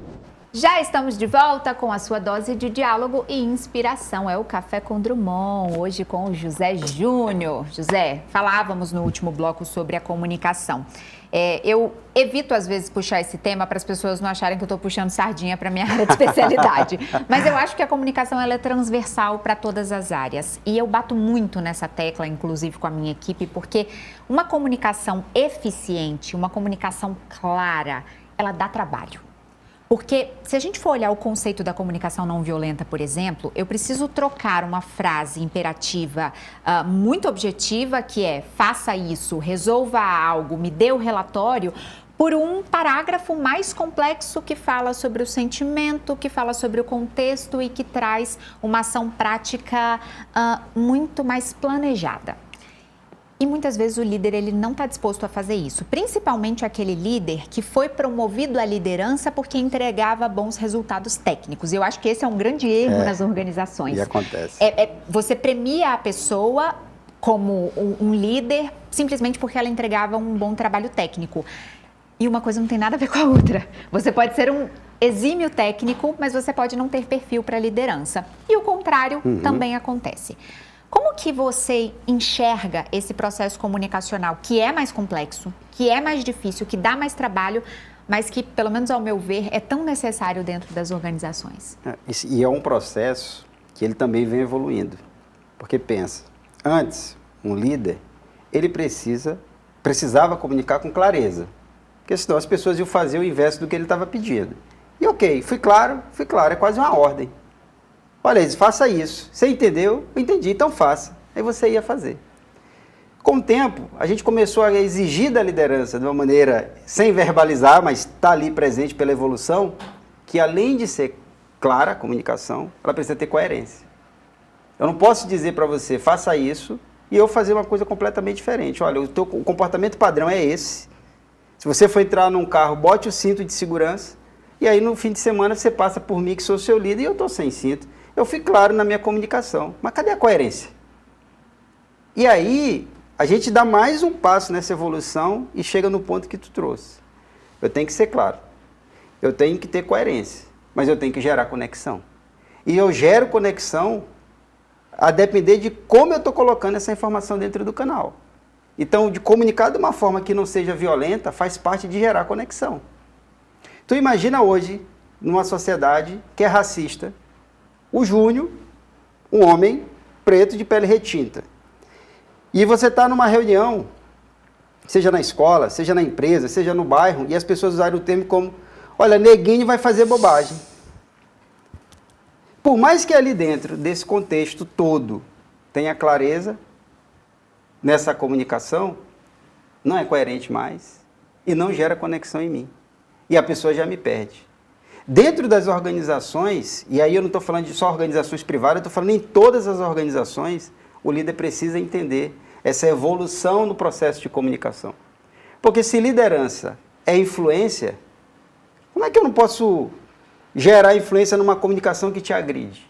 Já estamos de volta com a sua dose de diálogo e inspiração. É o Café com Drummond, hoje com o José Júnior. José, falávamos no último bloco sobre a comunicação. Eu evito, às vezes, puxar esse tema para as pessoas não acharem que eu estou puxando sardinha para a minha área de especialidade. Mas eu acho que a comunicação ela é transversal para todas as áreas. E eu bato muito nessa tecla, inclusive com a minha equipe, porque uma comunicação eficiente, uma comunicação clara, ela dá trabalho. Porque se a gente for olhar o conceito da comunicação não violenta, por exemplo, eu preciso trocar uma frase imperativa muito objetiva, que é faça isso, resolva algo, me dê o relatório, por um parágrafo mais complexo que fala sobre o sentimento, que fala sobre o contexto e que traz uma ação prática muito mais planejada. E muitas vezes o líder ele não está disposto a fazer isso, principalmente aquele líder que foi promovido à liderança porque entregava bons resultados técnicos. E eu acho que esse é um grande erro nas organizações. E acontece. Você premia a pessoa como um líder simplesmente porque ela entregava um bom trabalho técnico. E uma coisa não tem nada a ver com a outra. Você pode ser um exímio técnico, mas você pode não ter perfil para liderança. E o contrário também acontece. Como que você enxerga esse processo comunicacional que é mais complexo, que é mais difícil, que dá mais trabalho, mas que, pelo menos ao meu ver, é tão necessário dentro das organizações? E é um processo que ele também vem evoluindo. Porque pensa, antes, um líder, ele precisava comunicar com clareza. Porque senão as pessoas iam fazer o inverso do que ele estava pedindo. E ok, fui claro, é quase uma ordem. Olha, faça isso. Você entendeu? Eu entendi, então faça. Aí você ia fazer. Com o tempo, a gente começou a exigir da liderança de uma maneira, sem verbalizar, mas está ali presente pela evolução, que além de ser clara a comunicação, ela precisa ter coerência. Eu não posso dizer para você, faça isso, e eu fazer uma coisa completamente diferente. Olha, o comportamento padrão é esse. Se você for entrar num carro, bote o cinto de segurança, e aí no fim de semana você passa por mim, que sou seu líder, e eu estou sem cinto. Eu fui claro na minha comunicação, mas cadê a coerência? E aí, a gente dá mais um passo nessa evolução e chega no ponto que tu trouxe. Eu tenho que ser claro, eu tenho que ter coerência, mas eu tenho que gerar conexão. E eu gero conexão a depender de como eu estou colocando essa informação dentro do canal. Então, de comunicar de uma forma que não seja violenta, faz parte de gerar conexão. Tu imagina hoje, numa sociedade que é racista, o Júnior, um homem preto de pele retinta. E você está numa reunião, seja na escola, seja na empresa, seja no bairro, e as pessoas usarem o termo como, olha, neguinho vai fazer bobagem. Por mais que ali dentro desse contexto todo tenha clareza nessa comunicação, não é coerente mais e não gera conexão em mim. E a pessoa já me perde. Dentro das organizações, e aí eu não estou falando de só organizações privadas, eu estou falando em todas as organizações, o líder precisa entender essa evolução no processo de comunicação. Porque se liderança é influência, como é que eu não posso gerar influência numa comunicação que te agride?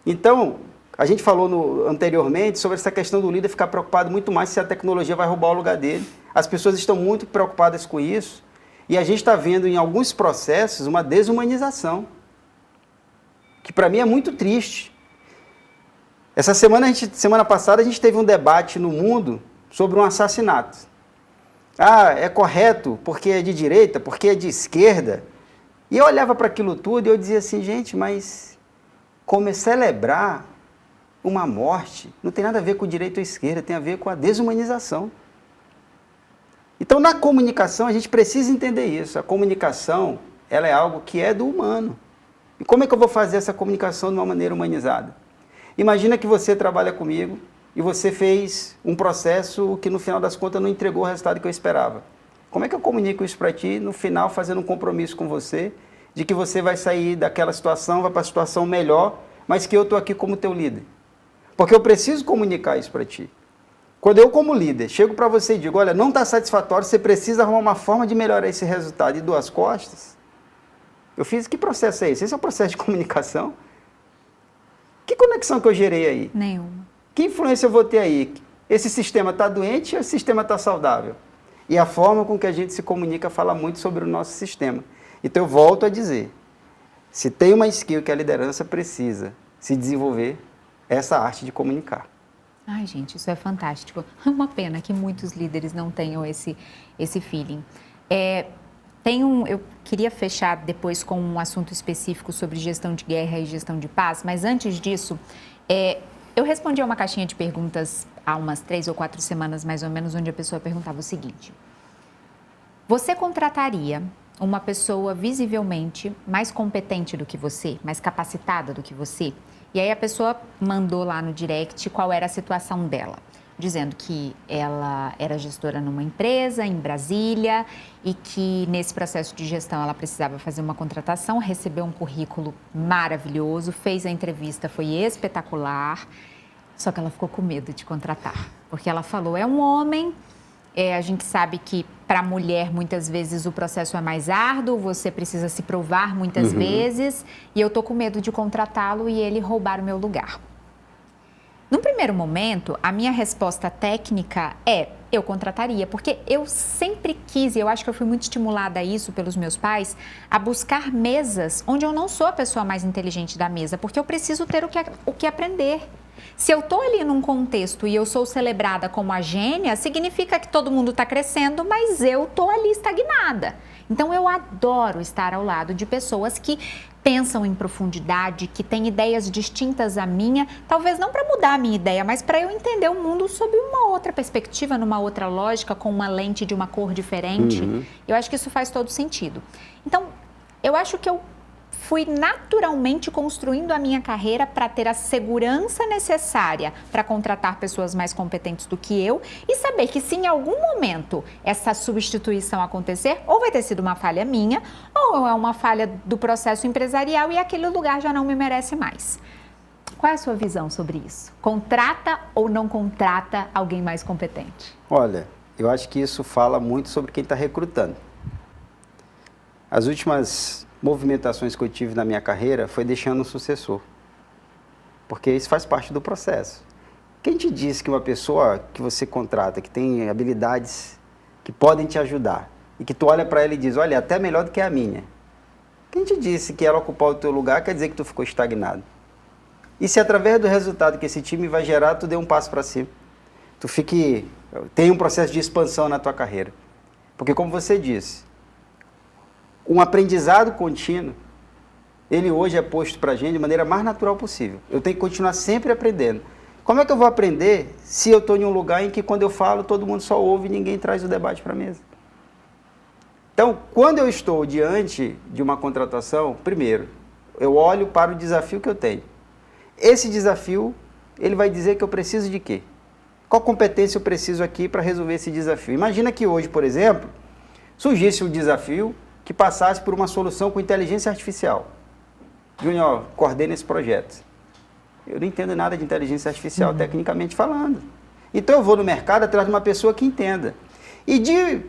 Então, a gente falou anteriormente sobre essa questão do líder ficar preocupado muito mais se a tecnologia vai roubar o lugar dele. As pessoas estão muito preocupadas com isso e a gente está vendo em alguns processos uma desumanização, que para mim é muito triste. Semana passada a gente teve um debate no mundo sobre um assassinato. Ah, é correto porque é de direita, porque é de esquerda. E eu olhava para aquilo tudo e eu dizia assim, gente, mas como celebrar uma morte não tem nada a ver com direita ou esquerda, tem a ver com a desumanização. Então, na comunicação, a gente precisa entender isso. A comunicação, ela é algo que é do humano. E como é que eu vou fazer essa comunicação de uma maneira humanizada? Imagina que você trabalha comigo e você fez um processo que, no final das contas, não entregou o resultado que eu esperava. Como é que eu comunico isso para ti, no final, fazendo um compromisso com você, de que você vai sair daquela situação, vai para a situação melhor, mas que eu estou aqui como teu líder? Porque eu preciso comunicar isso para ti. Quando eu, como líder, chego para você e digo, olha, não está satisfatório, você precisa arrumar uma forma de melhorar esse resultado e dou as costas, eu fiz, que processo é esse? Esse é um processo de comunicação? Que conexão que eu gerei aí? Nenhuma. Que influência eu vou ter aí? Esse sistema está doente ou esse sistema está saudável? E a forma com que a gente se comunica fala muito sobre o nosso sistema. Então eu volto a dizer, se tem uma skill que a liderança precisa se desenvolver, é essa arte de comunicar. Ai, gente, isso é fantástico. É uma pena que muitos líderes não tenham esse feeling. Eu queria fechar depois com um assunto específico sobre gestão de guerra e gestão de paz, mas antes disso, eu respondi a uma caixinha de perguntas há umas 3 ou 4 semanas, mais ou menos, onde a pessoa perguntava o seguinte: você contrataria uma pessoa visivelmente mais competente do que você, mais capacitada do que você? E aí a pessoa mandou lá no direct qual era a situação dela, dizendo que ela era gestora numa empresa em Brasília e que nesse processo de gestão ela precisava fazer uma contratação, recebeu um currículo maravilhoso, fez a entrevista, foi espetacular, só que ela ficou com medo de contratar, porque ela falou, é um homem, a gente sabe que para a mulher muitas vezes o processo é mais árduo, você precisa se provar muitas vezes e eu tô com medo de contratá-lo e ele roubar o meu lugar. No primeiro momento, a minha resposta técnica é, eu contrataria, porque eu sempre quis, e eu acho que eu fui muito estimulada a isso pelos meus pais, a buscar mesas onde eu não sou a pessoa mais inteligente da mesa, porque eu preciso ter o que aprender. Se eu estou ali num contexto e eu sou celebrada como a gênia, significa que todo mundo está crescendo, mas eu estou ali estagnada. Então, eu adoro estar ao lado de pessoas que pensam em profundidade, que têm ideias distintas à minha, talvez não para mudar a minha ideia, mas para eu entender o mundo sob uma outra perspectiva, numa outra lógica, com uma lente de uma cor diferente. Eu acho que isso faz todo sentido. Então, eu acho que eu fui naturalmente construindo a minha carreira para ter a segurança necessária para contratar pessoas mais competentes do que eu e saber que se em algum momento essa substituição acontecer, ou vai ter sido uma falha minha, ou é uma falha do processo empresarial e aquele lugar já não me merece mais. Qual é a sua visão sobre isso? Contrata ou não contrata alguém mais competente? Olha, eu acho que isso fala muito sobre quem está recrutando. As últimas movimentações que eu tive na minha carreira foi deixando um sucessor, porque isso faz parte do processo. Quem te disse que uma pessoa que você contrata, que tem habilidades que podem te ajudar, e que tu olha para ela e diz, olha, até melhor do que a minha. Quem te disse que ela ocupar o teu lugar quer dizer que tu ficou estagnado? E se através do resultado que esse time vai gerar, tu dê um passo para cima, tem um processo de expansão na tua carreira. Porque como você disse, um aprendizado contínuo, ele hoje é posto para a gente de maneira mais natural possível. Eu tenho que continuar sempre aprendendo. Como é que eu vou aprender se eu estou em um lugar em que quando eu falo, todo mundo só ouve e ninguém traz o debate para a mesa? Então, quando eu estou diante de uma contratação, primeiro, eu olho para o desafio que eu tenho. Esse desafio, ele vai dizer que eu preciso de quê? Qual competência eu preciso aqui para resolver esse desafio? Imagina que hoje, por exemplo, surgisse um desafio que passasse por uma solução com inteligência artificial. Júnior, coordena esse projeto. Eu não entendo nada de inteligência artificial, tecnicamente falando. Então eu vou no mercado atrás de uma pessoa que entenda. E de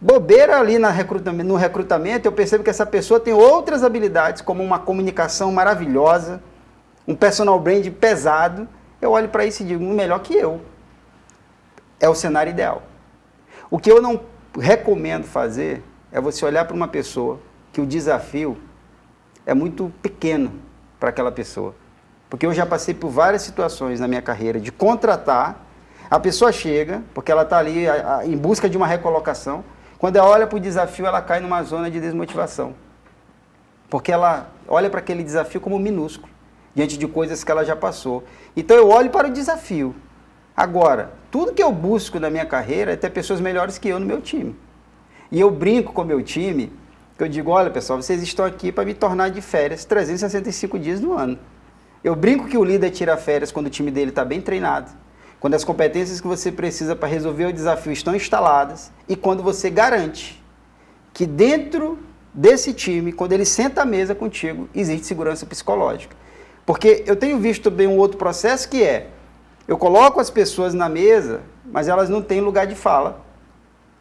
bobeira ali no recrutamento, eu percebo que essa pessoa tem outras habilidades, como uma comunicação maravilhosa, um personal brand pesado. Eu olho para isso e digo, melhor que eu. É o cenário ideal. O que eu não recomendo fazer é você olhar para uma pessoa que o desafio é muito pequeno para aquela pessoa. Porque eu já passei por várias situações na minha carreira de contratar, a pessoa chega, porque ela está ali em busca de uma recolocação, quando ela olha para o desafio, ela cai numa zona de desmotivação. Porque ela olha para aquele desafio como minúsculo, diante de coisas que ela já passou. Então eu olho para o desafio. Agora, tudo que eu busco na minha carreira é ter pessoas melhores que eu no meu time. E eu brinco com o meu time, que eu digo, olha pessoal, vocês estão aqui para me tornar de férias 365 dias no ano. Eu brinco que o líder tira férias quando o time dele está bem treinado, quando as competências que você precisa para resolver o desafio estão instaladas e quando você garante que dentro desse time, quando ele senta à mesa contigo, existe segurança psicológica. Porque eu tenho visto bem um outro processo que é, eu coloco as pessoas na mesa, mas elas não têm lugar de fala.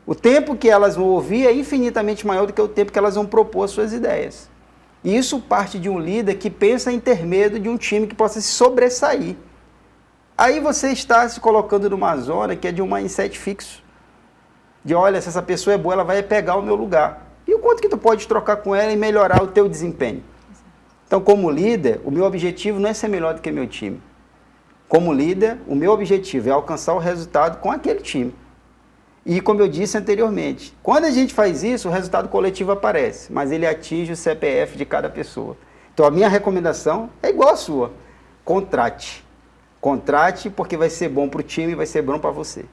O tempo que elas vão ouvir é infinitamente maior do que o tempo que elas vão propor as suas ideias. E isso parte de um líder que pensa em ter medo de um time que possa se sobressair. Aí você está se colocando numa zona que é de um mindset fixo. De, olha, se essa pessoa é boa, ela vai pegar o meu lugar. E o quanto que tu pode trocar com ela e melhorar o teu desempenho? Então, como líder, o meu objetivo não é ser melhor do que meu time. Como líder, o meu objetivo é alcançar o resultado com aquele time. E como eu disse anteriormente, quando a gente faz isso, o resultado coletivo aparece, mas ele atinge o CPF de cada pessoa. Então a minha recomendação é igual a sua. Contrate. Contrate porque vai ser bom para o time e vai ser bom para você.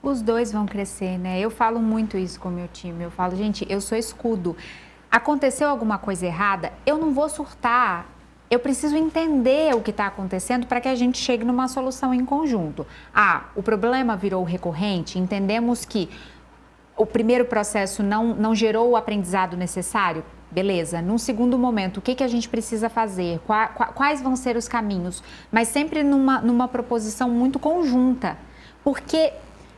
Os dois vão crescer, né? Eu falo muito isso com o meu time. Eu falo, gente, eu sou escudo. Aconteceu alguma coisa errada, eu não vou surtar. Eu preciso entender o que está acontecendo para que a gente chegue numa solução em conjunto. Ah, o problema virou recorrente, entendemos que o primeiro processo não gerou o aprendizado necessário? Beleza. Num segundo momento, o que a gente precisa fazer? Quais vão ser os caminhos? Mas sempre numa proposição muito conjunta. Porque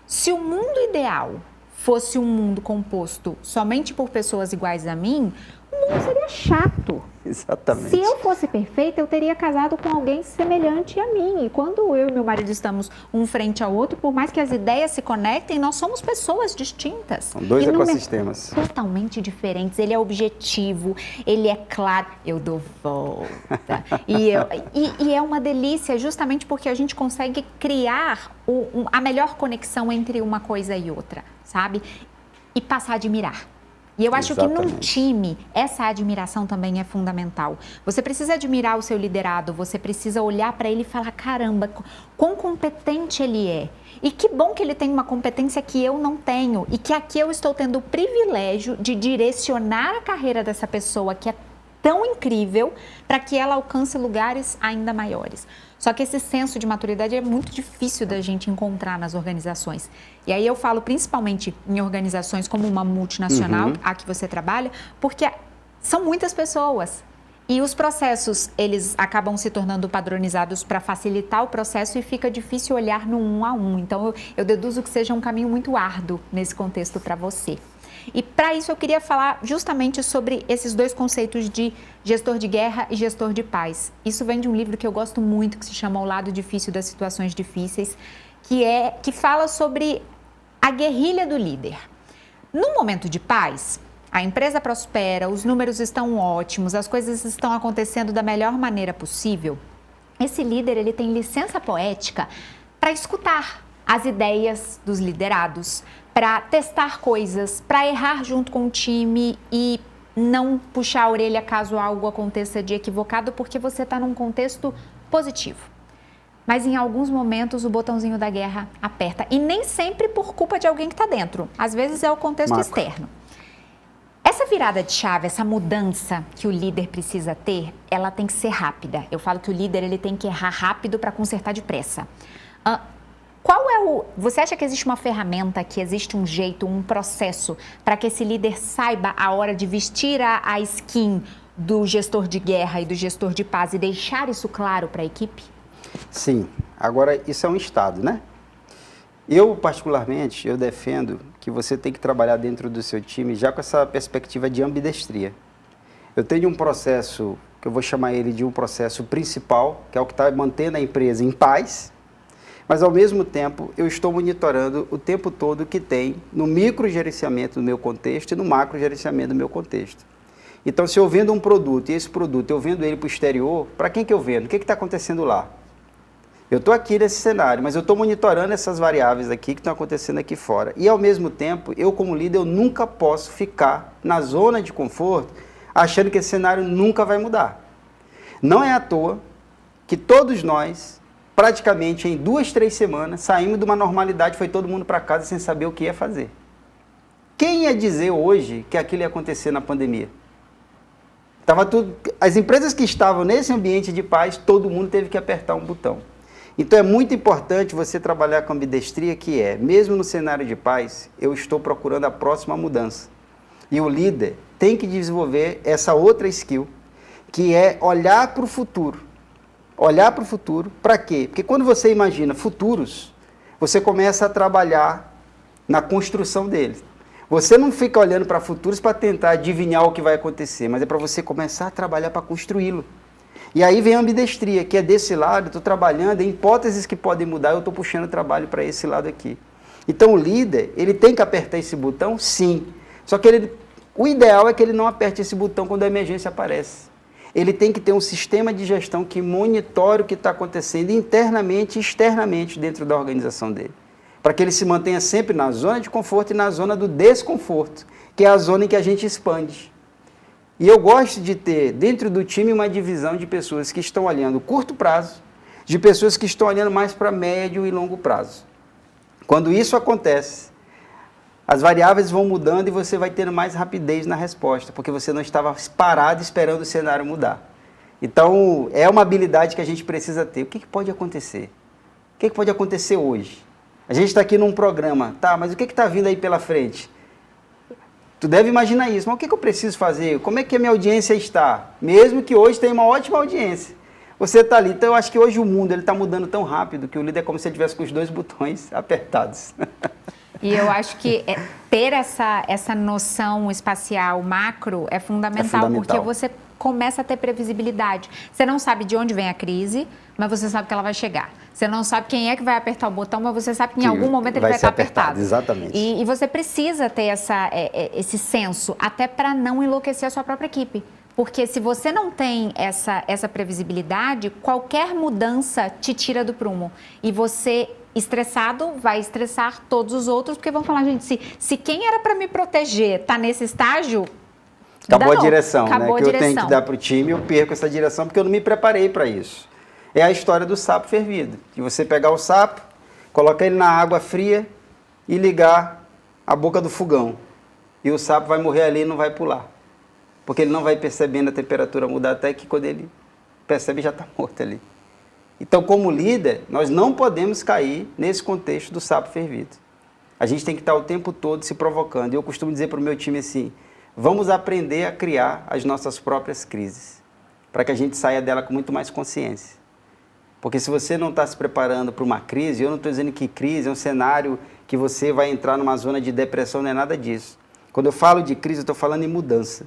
se o mundo ideal fosse um mundo composto somente por pessoas iguais a mim, o mundo seria chato. Exatamente. Se eu fosse perfeita, eu teria casado com alguém semelhante a mim. E quando eu e meu marido estamos um frente ao outro, por mais que as ideias se conectem, nós somos pessoas distintas. São dois ecossistemas. Totalmente diferentes. Ele é objetivo, ele é claro. Eu dou volta. e é uma delícia justamente porque a gente consegue criar a melhor conexão entre uma coisa e outra, sabe? E passar a admirar. E eu acho que num time, essa admiração também é fundamental. Você precisa admirar o seu liderado, você precisa olhar para ele e falar, caramba, quão competente ele é. E que bom que ele tem uma competência que eu não tenho. E que aqui eu estou tendo o privilégio de direcionar a carreira dessa pessoa que é tão incrível para que ela alcance lugares ainda maiores. Só que esse senso de maturidade é muito difícil da gente encontrar nas organizações. E aí eu falo principalmente em organizações como uma multinacional, a que você trabalha, porque são muitas pessoas. E os processos, eles acabam se tornando padronizados para facilitar o processo e fica difícil olhar no 1 a 1. Então eu deduzo que seja um caminho muito árduo nesse contexto para você. E para isso eu queria falar justamente sobre esses dois conceitos de gestor de guerra e gestor de paz. Isso vem de um livro que eu gosto muito, que se chama O Lado Difícil das Situações Difíceis, que fala sobre a guerrilha do líder. No momento de paz, a empresa prospera, os números estão ótimos, as coisas estão acontecendo da melhor maneira possível. Esse líder, ele tem licença poética para escutar as ideias dos liderados, para testar coisas, para errar junto com o time e não puxar a orelha caso algo aconteça de equivocado, porque você está num contexto positivo. Mas em alguns momentos o botãozinho da guerra aperta. E nem sempre por culpa de alguém que está dentro. Às vezes é o contexto externo. Essa virada de chave, essa mudança que o líder precisa ter, ela tem que ser rápida. Eu falo que o líder ele tem que errar rápido para consertar depressa. Você acha que existe uma ferramenta, que existe um jeito, um processo para que esse líder saiba a hora de vestir a skin do gestor de guerra e do gestor de paz e deixar isso claro para a equipe? Sim. Agora, isso é um estado, né? Eu, particularmente, eu defendo que você tem que trabalhar dentro do seu time já com essa perspectiva de ambidestria. Eu tenho um processo, que eu vou chamar ele de um processo principal, que é o que está mantendo a empresa em paz, mas, ao mesmo tempo, eu estou monitorando o tempo todo o que tem no microgerenciamento do meu contexto e no macrogerenciamento do meu contexto. Então, se eu vendo um produto e esse produto eu vendo ele para o exterior, para quem que eu vendo? O que está acontecendo lá? Eu estou aqui nesse cenário, mas eu estou monitorando essas variáveis aqui que estão acontecendo aqui fora. E, ao mesmo tempo, eu, como líder, eu nunca posso ficar na zona de conforto achando que esse cenário nunca vai mudar. Não é à toa que todos nós, praticamente em 2, 3 semanas, saímos de uma normalidade, foi todo mundo para casa sem saber o que ia fazer. Quem ia dizer hoje que aquilo ia acontecer na pandemia? As empresas que estavam nesse ambiente de paz, todo mundo teve que apertar um botão. Então é muito importante você trabalhar com ambidestria, que é, mesmo no cenário de paz, eu estou procurando a próxima mudança. E o líder tem que desenvolver essa outra skill, que é olhar para o futuro. Olhar para o futuro, para quê? Porque quando você imagina futuros, você começa a trabalhar na construção deles. Você não fica olhando para futuros para tentar adivinhar o que vai acontecer, mas é para você começar a trabalhar para construí-lo. E aí vem a ambidestria, que é desse lado, eu estou trabalhando em hipóteses que podem mudar, eu estou puxando o trabalho para esse lado aqui. Então o líder, ele tem que apertar esse botão? Sim. Só que o ideal é que ele não aperte esse botão quando a emergência aparece. Ele tem que ter um sistema de gestão que monitore o que está acontecendo internamente e externamente dentro da organização dele. Para que ele se mantenha sempre na zona de conforto e na zona do desconforto, que é a zona em que a gente expande. E eu gosto de ter dentro do time uma divisão de pessoas que estão olhando curto prazo, de pessoas que estão olhando mais para médio e longo prazo. Quando isso acontece, as variáveis vão mudando e você vai tendo mais rapidez na resposta, porque você não estava parado esperando o cenário mudar. Então, é uma habilidade que a gente precisa ter. O que pode acontecer? O que pode acontecer hoje? A gente está aqui num programa, tá, mas o que está vindo aí pela frente? Tu deve imaginar isso, mas o que eu preciso fazer? Como é que a minha audiência está? Mesmo que hoje tenha uma ótima audiência. Você está ali, então eu acho que hoje o mundo está mudando tão rápido que o líder é como se ele tivesse com os 2 botões apertados. E eu acho que ter essa noção espacial macro é fundamental, porque você começa a ter previsibilidade. Você não sabe de onde vem a crise, mas você sabe que ela vai chegar. Você não sabe quem é que vai apertar o botão, mas você sabe que em algum momento ele vai estar apertado. Exatamente. E você precisa ter esse senso, até para não enlouquecer a sua própria equipe. Porque se você não tem essa previsibilidade, qualquer mudança te tira do prumo. E você, estressado, vai estressar todos os outros, porque vão falar, gente, se quem era para me proteger está nesse estágio... Acabou a direção, né? Que eu tenho que dar para o time, eu perco essa direção porque eu não me preparei para isso. É a história do sapo fervido. Que você pegar o sapo, colocar ele na água fria e ligar a boca do fogão. E o sapo vai morrer ali e não vai pular. Porque ele não vai percebendo a temperatura mudar até que quando ele percebe já está morto ali. Então, como líder, nós não podemos cair nesse contexto do sapo fervido. A gente tem que estar o tempo todo se provocando. Eu costumo dizer para o meu time assim, vamos aprender a criar as nossas próprias crises, para que a gente saia dela com muito mais consciência. Porque se você não está se preparando para uma crise, eu não estou dizendo que crise é um cenário que você vai entrar numa zona de depressão, não é nada disso. Quando eu falo de crise, eu estou falando em mudança.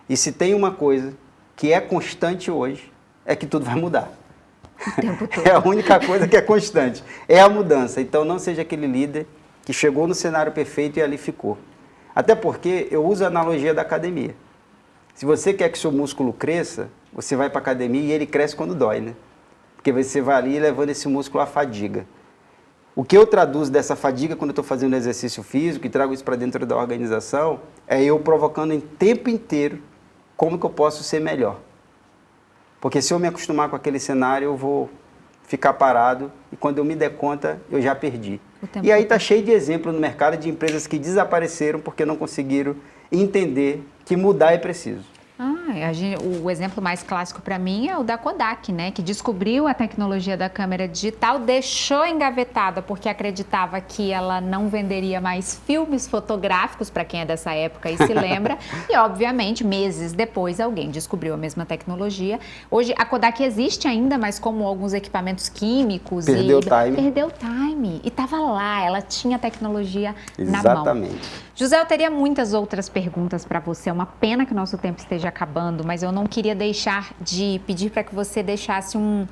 E se tem uma coisa que é constante hoje, é que tudo vai mudar. O tempo todo. É a única coisa que é constante, é a mudança. Então não seja aquele líder que chegou no cenário perfeito e ali ficou. Até porque eu uso a analogia da academia. Se você quer que seu músculo cresça, você vai para a academia e ele cresce quando dói, né? Porque você vai ali levando esse músculo à fadiga. O que eu traduzo dessa fadiga quando eu estou fazendo exercício físico e trago isso para dentro da organização, é eu provocando em tempo inteiro como que eu posso ser melhor. Porque se eu me acostumar com aquele cenário, eu vou ficar parado e quando eu me der conta, eu já perdi. E aí está cheio de exemplo no mercado de empresas que desapareceram porque não conseguiram entender que mudar é preciso. O exemplo mais clássico para mim é o da Kodak, né? Que descobriu a tecnologia da câmera digital, deixou engavetada porque acreditava que ela não venderia mais filmes fotográficos, para quem é dessa época e se lembra. E, obviamente, meses depois, alguém descobriu a mesma tecnologia. Hoje, a Kodak existe ainda, mas como alguns equipamentos químicos. Perdeu o time. Perdeu o time. E estava lá, ela tinha a tecnologia na mão. Exatamente. José, eu teria muitas outras perguntas para você. É uma pena que o nosso tempo esteja acabando, mas eu não queria deixar de pedir para que você deixasse um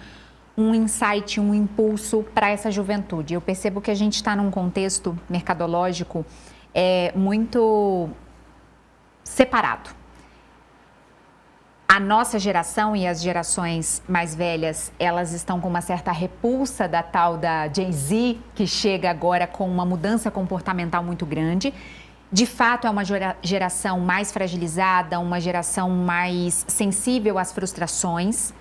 insight, um impulso para essa juventude. Eu percebo que a gente está num contexto mercadológico muito separado. A nossa geração e as gerações mais velhas, elas estão com uma certa repulsa da tal da Gen Z, que chega agora com uma mudança comportamental muito grande. De fato, é uma geração mais fragilizada, uma geração mais sensível às frustrações,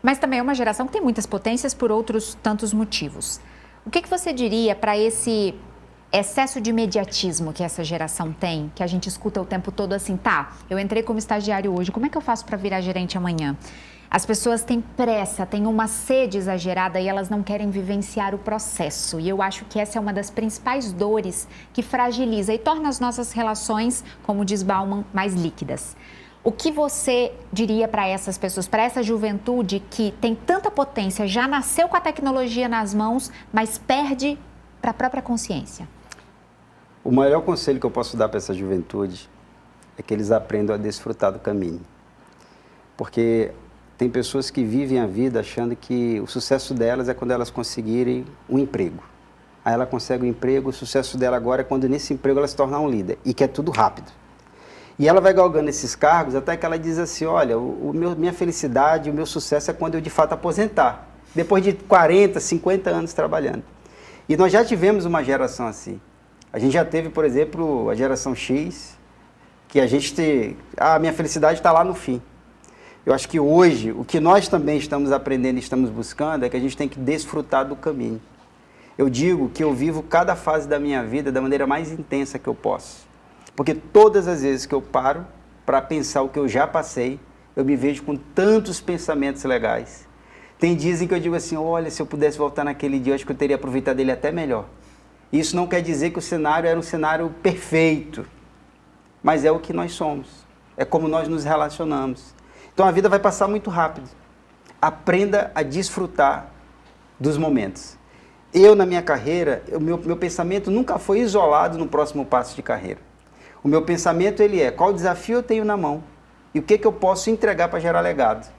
mas também é uma geração que tem muitas potências por outros tantos motivos. O que você diria para esse excesso de imediatismo que essa geração tem, que a gente escuta o tempo todo assim, tá, eu entrei como estagiário hoje, como é que eu faço para virar gerente amanhã? As pessoas têm pressa, têm uma sede exagerada e elas não querem vivenciar o processo. E eu acho que essa é uma das principais dores que fragiliza e torna as nossas relações, como diz Bauman, mais líquidas. O que você diria para essas pessoas, para essa juventude que tem tanta potência, já nasceu com a tecnologia nas mãos, mas perde para a própria consciência? O maior conselho que eu posso dar para essa juventude é que eles aprendam a desfrutar do caminho. Porque tem pessoas que vivem a vida achando que o sucesso delas é quando elas conseguirem um emprego. Aí ela consegue um emprego, o sucesso dela agora é quando nesse emprego ela se tornar um líder, e que é tudo rápido. E ela vai galgando esses cargos até que ela diz assim, olha, minha felicidade, o meu sucesso é quando eu de fato aposentar, depois de 40, 50 anos trabalhando. E nós já tivemos uma geração assim. A gente já teve, por exemplo, a geração X, que a minha felicidade está lá no fim. Eu acho que hoje, o que nós também estamos aprendendo e estamos buscando é que a gente tem que desfrutar do caminho. Eu digo que eu vivo cada fase da minha vida da maneira mais intensa que eu posso. Porque todas as vezes que eu paro para pensar o que eu já passei, eu me vejo com tantos pensamentos legais. Tem dias em que eu digo assim, olha, se eu pudesse voltar naquele dia, eu acho que eu teria aproveitado ele até melhor. Isso não quer dizer que o cenário era um cenário perfeito, mas é o que nós somos, é como nós nos relacionamos. Então a vida vai passar muito rápido. Aprenda a desfrutar dos momentos. Eu, na minha carreira, meu pensamento nunca foi isolado no próximo passo de carreira. O meu pensamento qual desafio eu tenho na mão e o que eu posso entregar para gerar legado.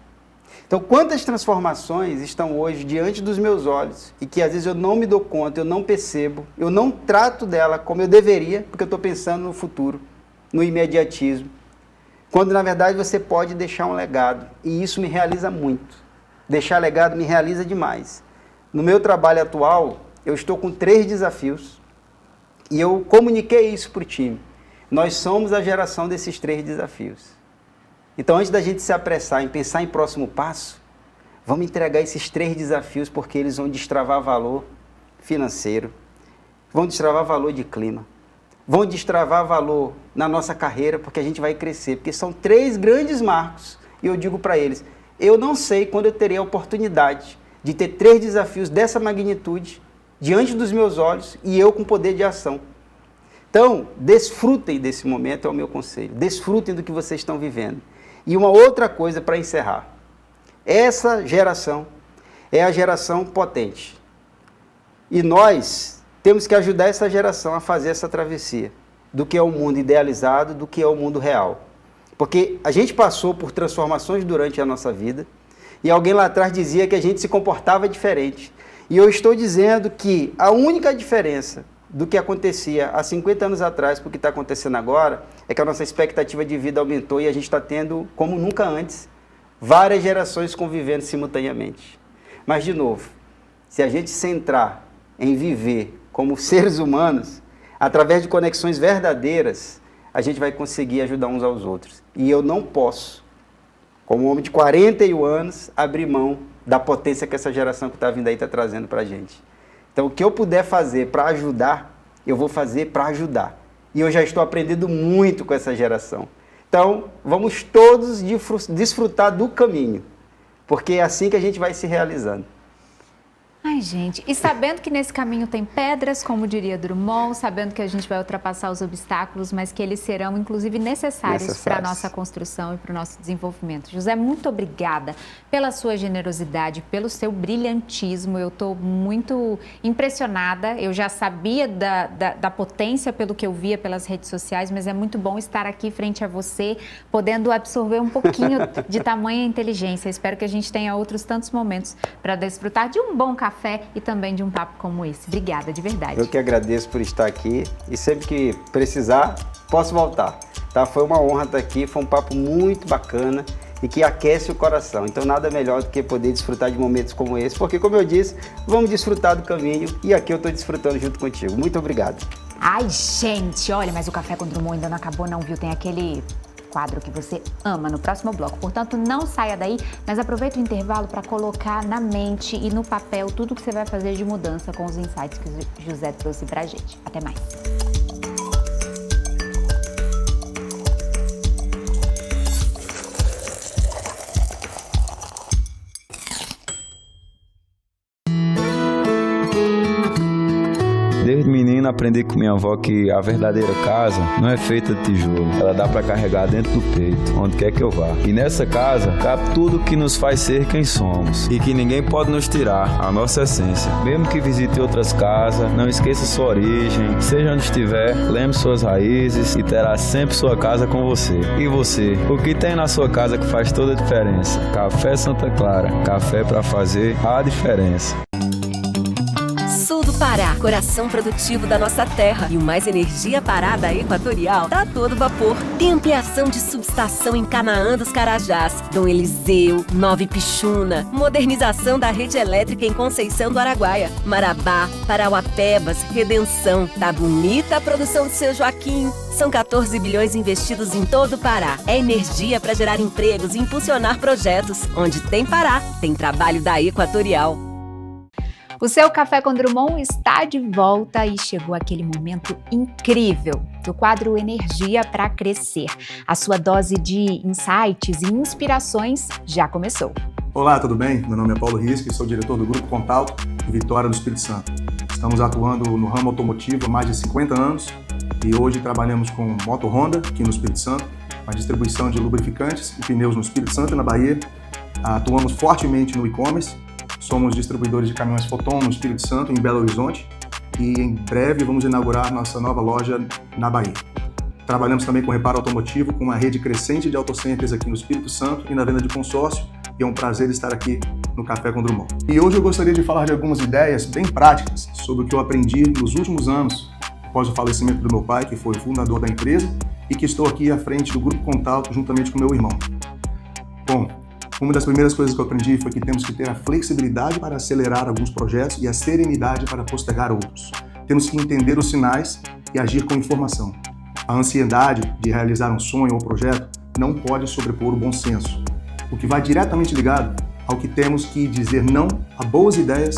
Então, quantas transformações estão hoje diante dos meus olhos e que às vezes eu não me dou conta, eu não percebo, eu não trato dela como eu deveria, porque eu estou pensando no futuro, no imediatismo. Quando, na verdade, você pode deixar um legado. E isso me realiza muito. Deixar legado me realiza demais. No meu trabalho atual, eu estou com 3 desafios e eu comuniquei isso para o time. Nós somos a geração desses 3 desafios. Então, antes da gente se apressar em pensar em próximo passo, vamos entregar esses 3 desafios porque eles vão destravar valor financeiro, vão destravar valor de clima, vão destravar valor na nossa carreira porque a gente vai crescer, porque são 3 grandes marcos e eu digo para eles, eu não sei quando eu terei a oportunidade de ter 3 desafios dessa magnitude diante dos meus olhos e eu com poder de ação. Então, desfrutem desse momento, é o meu conselho, desfrutem do que vocês estão vivendo. E uma outra coisa para encerrar, essa geração é a geração potente. E nós temos que ajudar essa geração a fazer essa travessia do que é o mundo idealizado, do que é o mundo real. Porque a gente passou por transformações durante a nossa vida e alguém lá atrás dizia que a gente se comportava diferente. E eu estou dizendo que a única diferença do que acontecia há 50 anos atrás para o que está acontecendo agora, é que a nossa expectativa de vida aumentou e a gente está tendo, como nunca antes, várias gerações convivendo simultaneamente. Mas, de novo, se a gente centrar em viver como seres humanos, através de conexões verdadeiras, a gente vai conseguir ajudar uns aos outros. E eu não posso, como um homem de 41 anos, abrir mão da potência que essa geração que está vindo aí está trazendo para a gente. Então, o que eu puder fazer para ajudar, eu vou fazer para ajudar. E eu já estou aprendendo muito com essa geração. Então, vamos todos desfrutar do caminho, porque é assim que a gente vai se realizando. Ai, gente, e sabendo que nesse caminho tem pedras, como diria Drummond, sabendo que a gente vai ultrapassar os obstáculos, mas que eles serão, inclusive, necessários para a nossa construção e para o nosso desenvolvimento. José, muito obrigada pela sua generosidade, pelo seu brilhantismo. Eu estou muito impressionada. Eu já sabia da potência pelo que eu via pelas redes sociais, mas é muito bom estar aqui frente a você, podendo absorver um pouquinho de tamanha inteligência. Espero que a gente tenha outros tantos momentos para desfrutar de um bom café e também de um papo como esse. Obrigada, de verdade. Eu que agradeço por estar aqui e sempre que precisar, posso voltar. Tá? Foi uma honra estar aqui, foi um papo muito bacana e que aquece o coração. Então nada melhor do que poder desfrutar de momentos como esse, porque como eu disse, vamos desfrutar do caminho e aqui eu estou desfrutando junto contigo. Muito obrigado. Ai, gente, olha, mas o Café com Drummond ainda não acabou não, viu? Tem aquele quadro que você ama no próximo bloco. Portanto, não saia daí, mas aproveita o intervalo para colocar na mente e no papel tudo que você vai fazer de mudança com os insights que o José trouxe pra gente. Até mais. Desde menino aprendi com minha avó que a verdadeira casa não é feita de tijolo. Ela dá pra carregar dentro do peito, onde quer que eu vá. E nessa casa cabe tudo que nos faz ser quem somos e que ninguém pode nos tirar, a nossa essência. Mesmo que visite outras casas, não esqueça sua origem. Seja onde estiver, lembre suas raízes e terá sempre sua casa com você. E você, o que tem na sua casa que faz toda a diferença? Café Santa Clara, café pra fazer a diferença. Sul do Pará, coração produtivo da nossa terra e o mais energia parada equatorial tá a todo vapor. Tem ampliação de subestação em Canaã dos Carajás, Dom Eliseu, Nova Ipixuna, modernização da rede elétrica em Conceição do Araguaia, Marabá, Parauapebas, Redenção. Tá bonita a produção de Seu Joaquim. São 14 bilhões investidos em todo o Pará. É energia para gerar empregos e impulsionar projetos. Onde tem Pará, tem trabalho da Equatorial. O seu Café com Drummond está de volta e chegou aquele momento incrível do quadro Energia para Crescer. A sua dose de insights e inspirações já começou. Olá, tudo bem? Meu nome é Paulo Risque, sou diretor do Grupo Contalto em Vitória do Espírito Santo. Estamos atuando no ramo automotivo há mais de 50 anos e hoje trabalhamos com Moto Honda aqui no Espírito Santo, a distribuição de lubrificantes e pneus no Espírito Santo e na Bahia. Atuamos fortemente no e-commerce. Somos distribuidores de caminhões Foton no Espírito Santo, em Belo Horizonte, e em breve vamos inaugurar nossa nova loja na Bahia. Trabalhamos também com reparo automotivo, com uma rede crescente de autocenters aqui no Espírito Santo e na venda de consórcio, e é um prazer estar aqui no Café com Drummond. E hoje eu gostaria de falar de algumas ideias bem práticas sobre o que eu aprendi nos últimos anos, após o falecimento do meu pai, que foi o fundador da empresa, e que estou aqui à frente do Grupo Contalto juntamente com meu irmão. Bom, uma das primeiras coisas que eu aprendi foi que temos que ter a flexibilidade para acelerar alguns projetos e a serenidade para postergar outros. Temos que entender os sinais e agir com informação. A ansiedade de realizar um sonho ou projeto não pode sobrepor o bom senso, o que vai diretamente ligado ao que temos que dizer não a boas ideias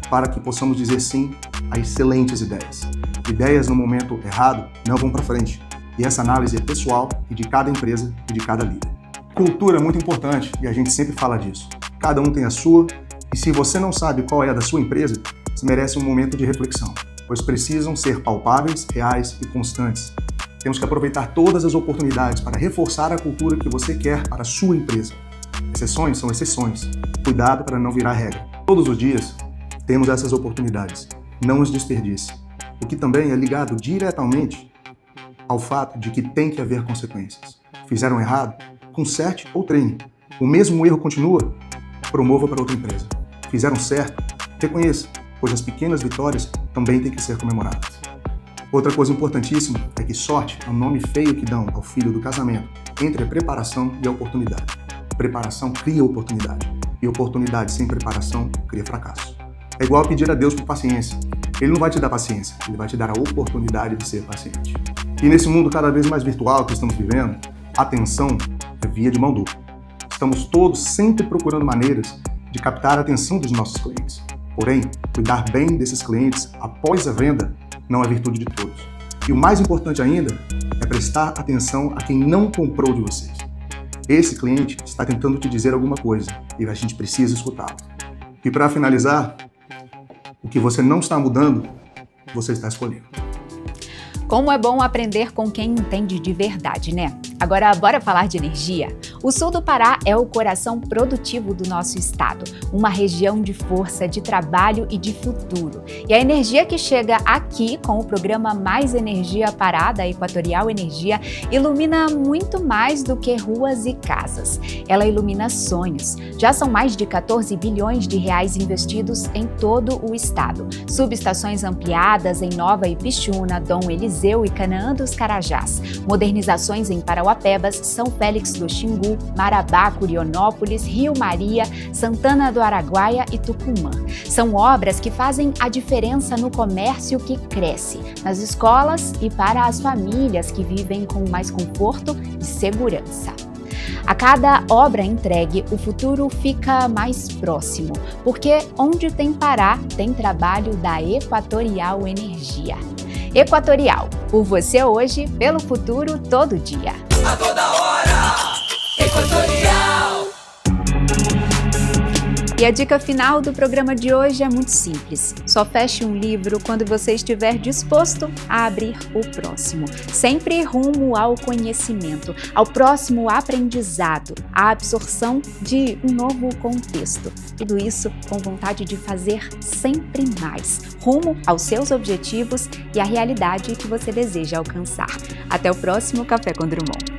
para que possamos dizer sim a excelentes ideias. Ideias no momento errado não vão para frente, e essa análise é pessoal e de cada empresa e de cada líder. Cultura é muito importante e a gente sempre fala disso. Cada um tem a sua e se você não sabe qual é a da sua empresa, você merece um momento de reflexão, pois precisam ser palpáveis, reais e constantes. Temos que aproveitar todas as oportunidades para reforçar a cultura que você quer para a sua empresa. Exceções são exceções. Cuidado para não virar regra. Todos os dias temos essas oportunidades. Não os desperdice. O que também é ligado diretamente ao fato de que tem que haver consequências. Fizeram errado? Conserte ou treine. O mesmo erro continua? Promova para outra empresa. Fizeram certo? Reconheça, pois as pequenas vitórias também têm que ser comemoradas. Outra coisa importantíssima é que sorte é um nome feio que dão ao filho do casamento entre a preparação e a oportunidade. Preparação cria oportunidade e oportunidade sem preparação cria fracasso. É igual pedir a Deus por paciência. Ele não vai te dar paciência, ele vai te dar a oportunidade de ser paciente. E nesse mundo cada vez mais virtual que estamos vivendo, atenção é via de mão dupla. Estamos todos sempre procurando maneiras de captar a atenção dos nossos clientes. Porém, cuidar bem desses clientes após a venda não é virtude de todos. E o mais importante ainda é prestar atenção a quem não comprou de vocês. Esse cliente está tentando te dizer alguma coisa e a gente precisa escutá-lo. E para finalizar, o que você não está mudando, você está escolhendo. Como é bom aprender com quem entende de verdade, né? Agora, bora falar de energia? O sul do Pará é o coração produtivo do nosso estado, uma região de força, de trabalho e de futuro. E a energia que chega aqui com o programa Mais Energia Pará, da Equatorial Energia, ilumina muito mais do que ruas e casas. Ela ilumina sonhos. Já são mais de 14 bilhões de reais investidos em todo o estado. Subestações ampliadas em Nova Ipixuna, Dom Eliseu e Canaã dos Carajás. Modernizações em Parauapebas, São Félix do Xingu, Marabá, Curionópolis, Rio Maria, Santana do Araguaia e Tucumã. São obras que fazem a diferença no comércio que cresce, nas escolas e para as famílias que vivem com mais conforto e segurança. A cada obra entregue, o futuro fica mais próximo, porque onde tem Pará, tem trabalho da Equatorial Energia. Equatorial, por você hoje, pelo futuro todo dia. A toda hora, Equatorial. E a dica final do programa de hoje é muito simples. Só feche um livro quando você estiver disposto a abrir o próximo. Sempre rumo ao conhecimento, ao próximo aprendizado, à absorção de um novo contexto. Tudo isso com vontade de fazer sempre mais, rumo aos seus objetivos e à realidade que você deseja alcançar. Até o próximo Café com Drummond.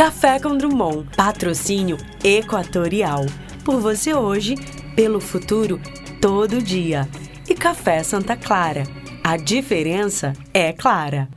Café com Drummond, patrocínio Equatorial. Por você hoje, pelo futuro, todo dia. E Café Santa Clara. A diferença é clara.